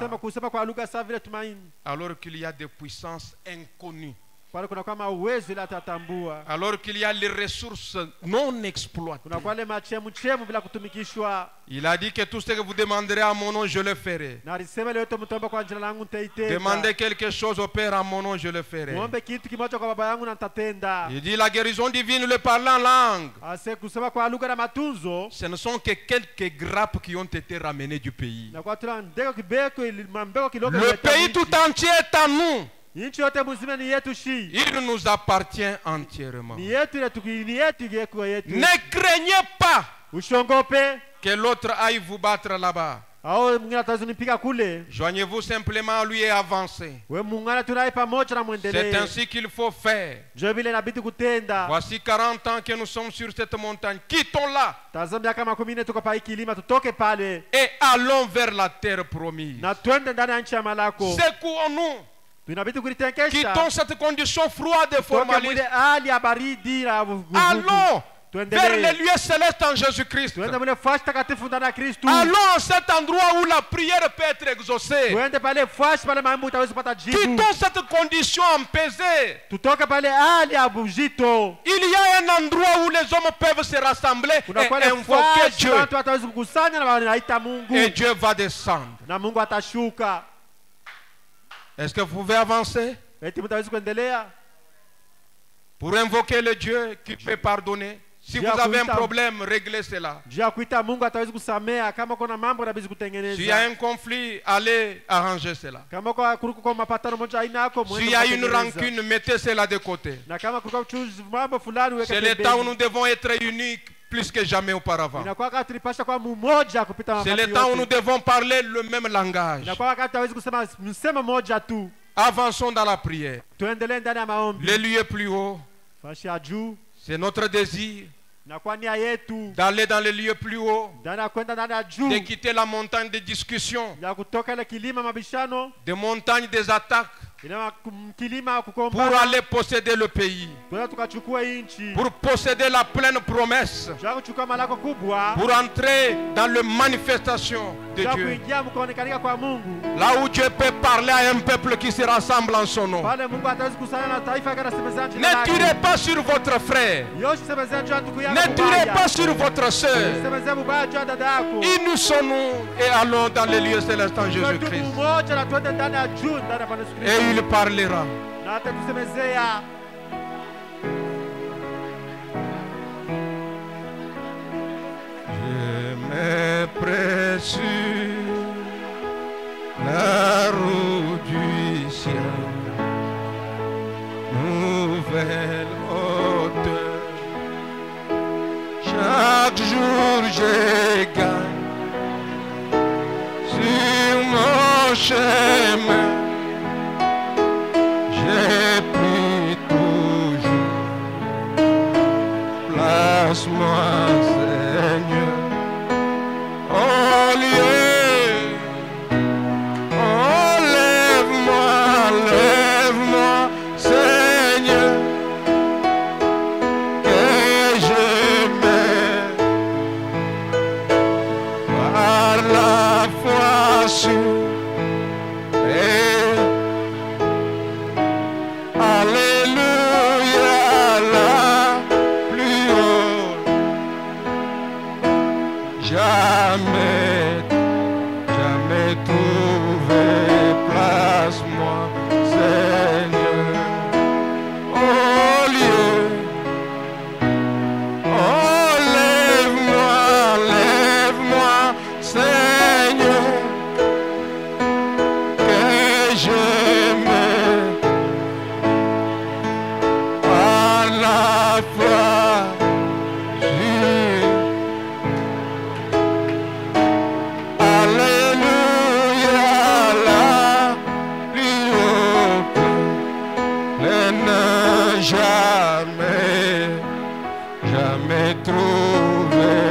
Alors qu'il y a des puissances inconnues pale kunakuwa mauwezo ila atatambua. Alors qu'il y a les ressources non exploitées. Kunakuwa ile machemu bila kutumikishwa. Il a dit que tout ce que vous demanderez à mon nom, je le ferai. Na alisema leo mtomba kwa jina langu nitaitenda. Demandez quelque chose au Père à mon nom, je le ferai. Muombe kitu kimoja kwa baba yangu na nitatenda. Il dit la guérison divine, le parler en langue. Ase kusema kwa lugha na matunzo. Ce ne sont que quelques grappes qui ont été ramenées du pays. Na kwa tuna ndeko kibeko mambeko kidogo. Le pays tout entier est à nous. Nchi yote mzima ni yetu shi. Il nous appartient entièrement. Ni yetu yetu. Ne craignez pas usiongope que l'autre aille vous battre là-bas. au mwingine atazunipiga kule. Joignez-vous simplement à lui et avancez. We muungane tunaye pamoja na muendelee. C'est ainsi qu'il faut faire. Je vile inabidi kutenda. Voici 40 ans que nous sommes sur cette montagne. Quittons-la. Tazama miaka 10 tuko pa kilima, tutoke pale. Et allons vers la terre promise. Na twende ndani ya nchi ya malako. Secouons-nous. Tunabidi kulitenkesha. Quittons cette condition froide et formaliste. Allons vers les lieux célestes en Jésus-Christ. Allons à cet endroit où la prière peut être exaucée. Quittons cette condition empesée. Il y a un endroit où les hommes peuvent se rassembler et invoquer Dieu. Et Dieu va descendre. Est-ce que vous pouvez avancer? Pour invoquer le Dieu qui peut pardonner. Si vous avez un problème, réglez cela. S'il y a un conflit, allez arranger cela. S'il y a une rancune, mettez cela de côté. C'est le temps où nous devons être unis plus que jamais auparavant. C'est le temps où nous devons parler le même langage. Avançons dans la prière. Les lieux plus hauts. C'est notre désir d'aller dans les lieux plus hauts, de quitter la montagne des discussions, des montagnes des attaques, pour aller posséder le pays, pour posséder la pleine promesse, pour entrer dans les manifestations de Dieu, là où Dieu peut parler à un peuple qui se rassemble en son nom. Ne tirez pas sur votre frère, ne tirez pas sur votre soeur. Unissons-nous et allons dans les lieux célestes en Jésus-Christ. Et il parlera. Je me précise la roue du ciel, nouvelle hauteur. Chaque jour je gagne sur mon chemin. J'ai pris toujours place-moi, Seigneur, oh lieu, oh lève-moi, Seigneur, que je mette par la foi sur. Jamais trouvé, place-moi, Seigneur, oh lieu, oh lève-moi, Seigneur, que je mette par la foi. Jamais trouvé,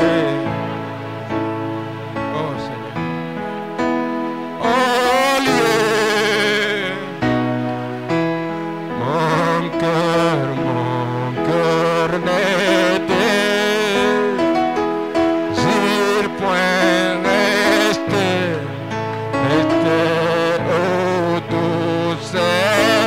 oh Seigneur, oh lieu, mon cœur n'était point resté au doux, c'est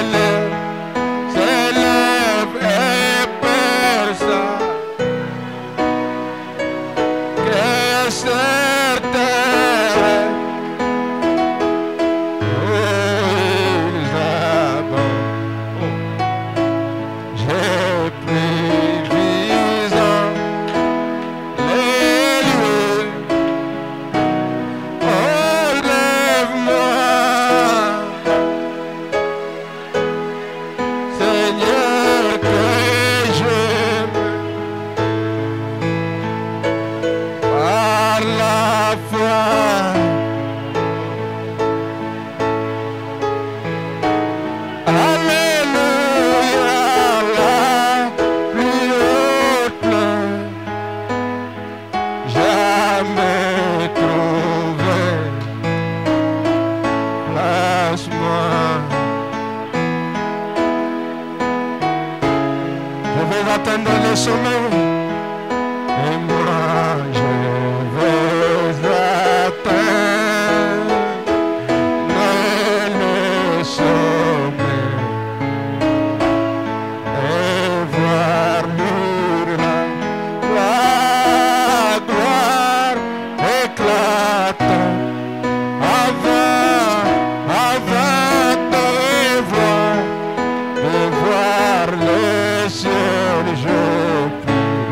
atteindre le sommet. Et moi je veux atteindre le sommet et voir la gloire éclatante avant de voir le ciel, je prie.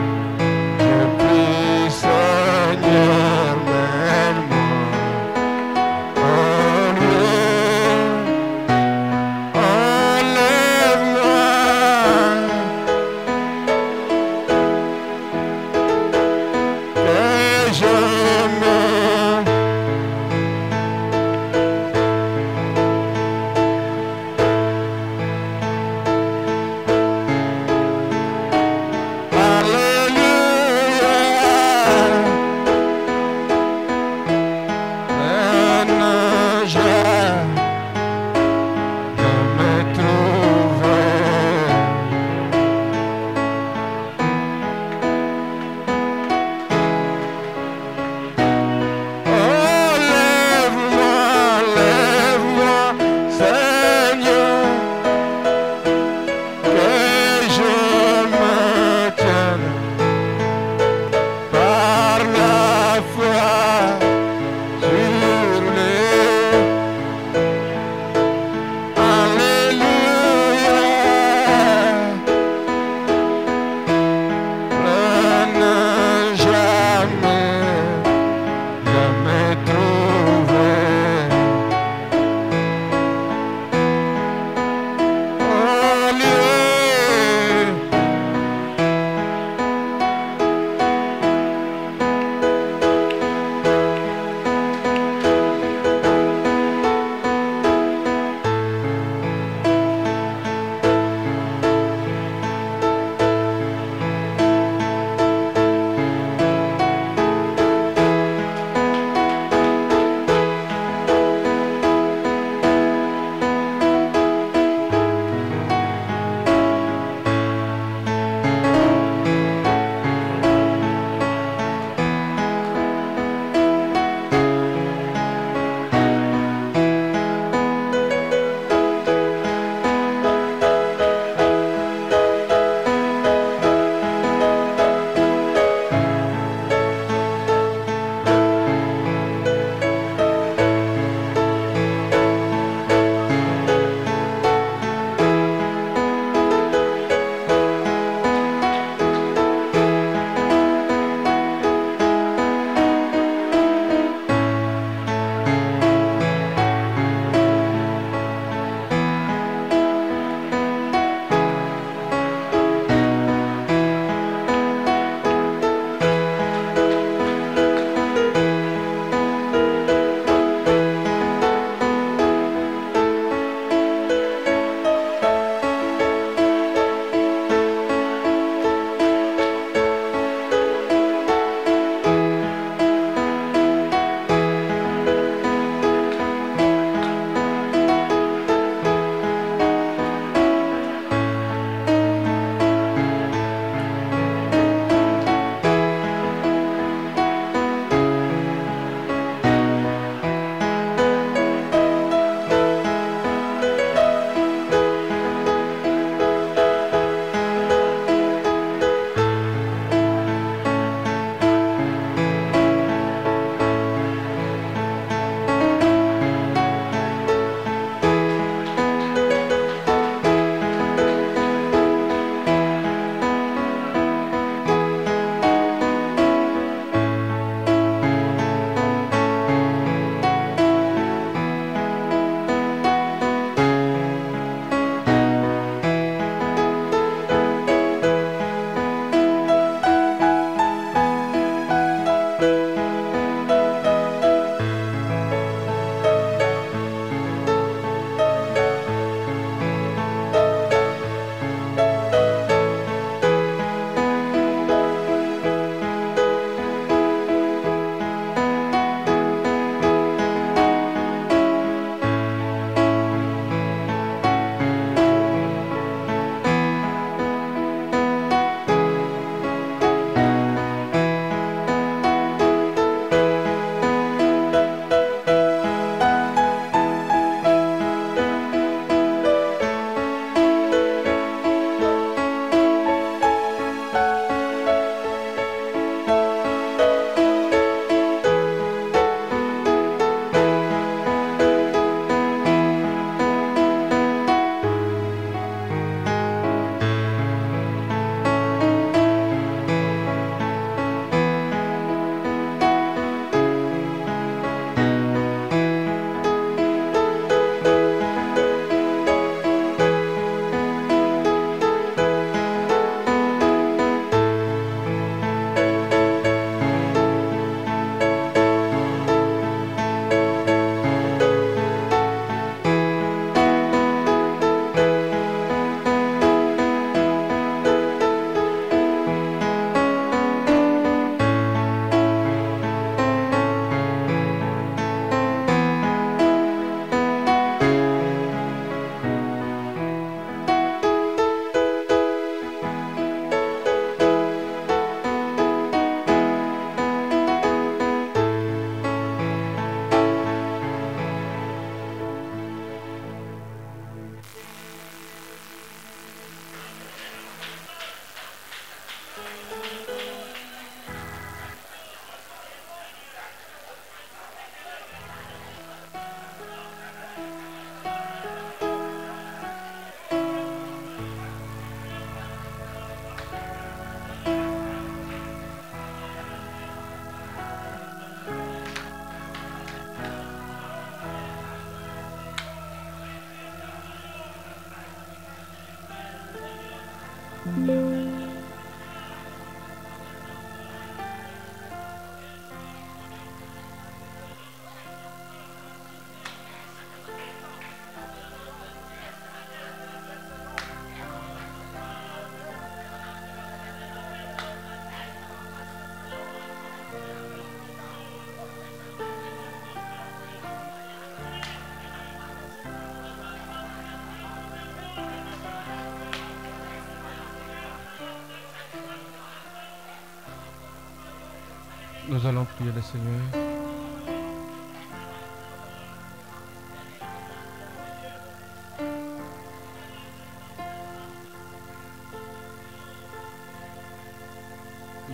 Nous allons prier le Seigneur.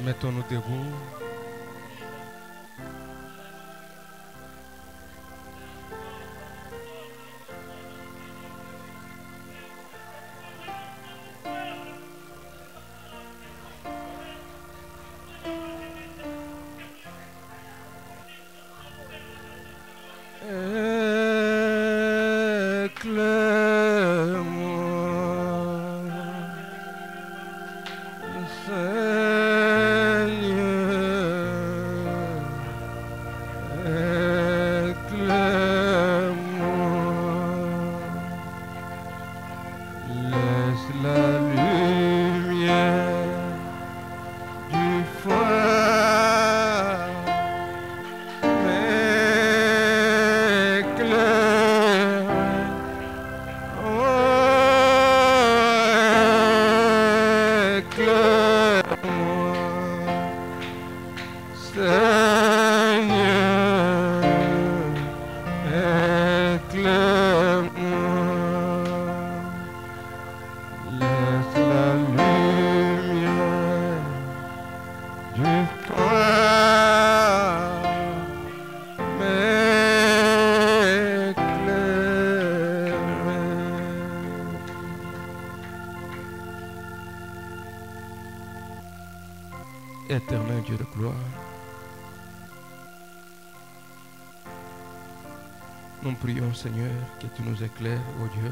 Mettons-nous debout. Éternel Dieu de gloire, nous prions Seigneur que tu nous éclaires, ô Dieu,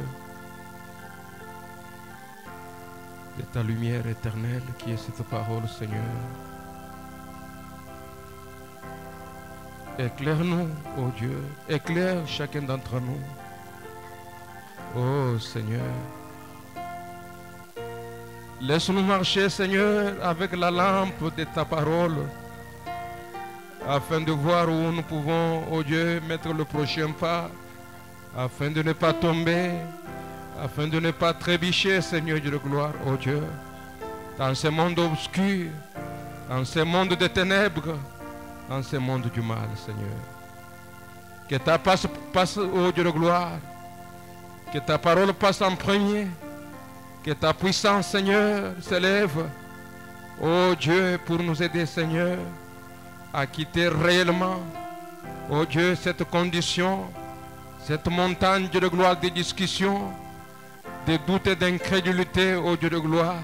de ta lumière éternelle qui est cette parole, Seigneur. Éclaire-nous, ô Dieu, éclaire chacun d'entre nous, ô Seigneur. Laisse-nous marcher, Seigneur, avec la lampe de ta parole, afin de voir où nous pouvons, ô Dieu, mettre le prochain pas, afin de ne pas tomber, afin de ne pas trébucher, Seigneur Dieu de gloire, ô Dieu, dans ce monde obscur, dans ce monde de ténèbres, dans ce monde du mal, Seigneur. Que ta passe, ô Dieu de gloire, que ta parole passe en premier, que ta puissance, Seigneur, s'élève, ô Dieu, pour nous aider, Seigneur, à quitter réellement, ô Dieu, cette condition, cette montagne de gloire, de discussion, de doute et d'incrédulité, ô Dieu de gloire,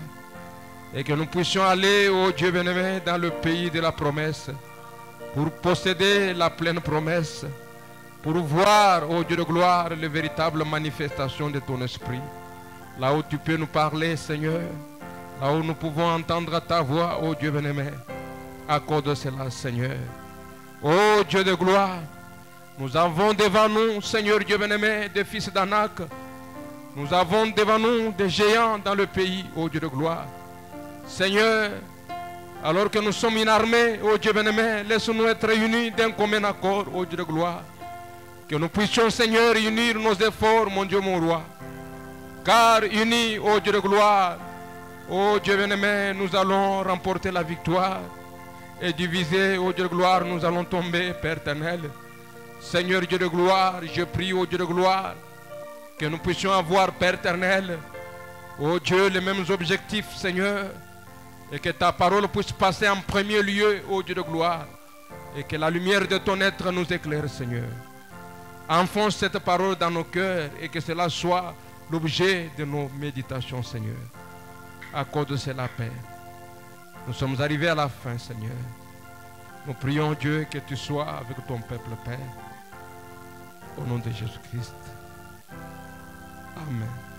et que nous puissions aller, ô Dieu bien-aimé, dans le pays de la promesse, pour posséder la pleine promesse, pour voir, ô Dieu de gloire, les véritables manifestations de ton esprit. Là où tu peux nous parler, Seigneur, là où nous pouvons entendre ta voix, ô Dieu bien-aimé, accorde cela, Seigneur. Ô Dieu de gloire, nous avons devant nous, Seigneur Dieu bien-aimé, des fils d'Anak. Nous avons devant nous des géants dans le pays, ô Dieu de gloire. Seigneur, alors que nous sommes une armée, ô Dieu bien-aimé, laisse-nous être unis d'un commun accord, ô Dieu de gloire. Que nous puissions, Seigneur, unir nos efforts, mon Dieu, mon roi. Car unis, ô Dieu de gloire, ô Dieu bien-aimé, nous allons remporter la victoire. Et divisés, ô Dieu de gloire, nous allons tomber, Père éternel. Seigneur Dieu de gloire, je prie, ô Dieu de gloire, que nous puissions avoir, Père éternel, ô Dieu, les mêmes objectifs, Seigneur. Et que ta parole puisse passer en premier lieu, ô Dieu de gloire. Et que la lumière de ton être nous éclaire, Seigneur. Enfonce cette parole dans nos cœurs et que cela soit l'objet de nos méditations, Seigneur. Accorde cela, Père. Nous sommes arrivés à la fin, Seigneur. Nous prions, Dieu, que tu sois avec ton peuple, Père. Au nom de Jésus-Christ. Amen.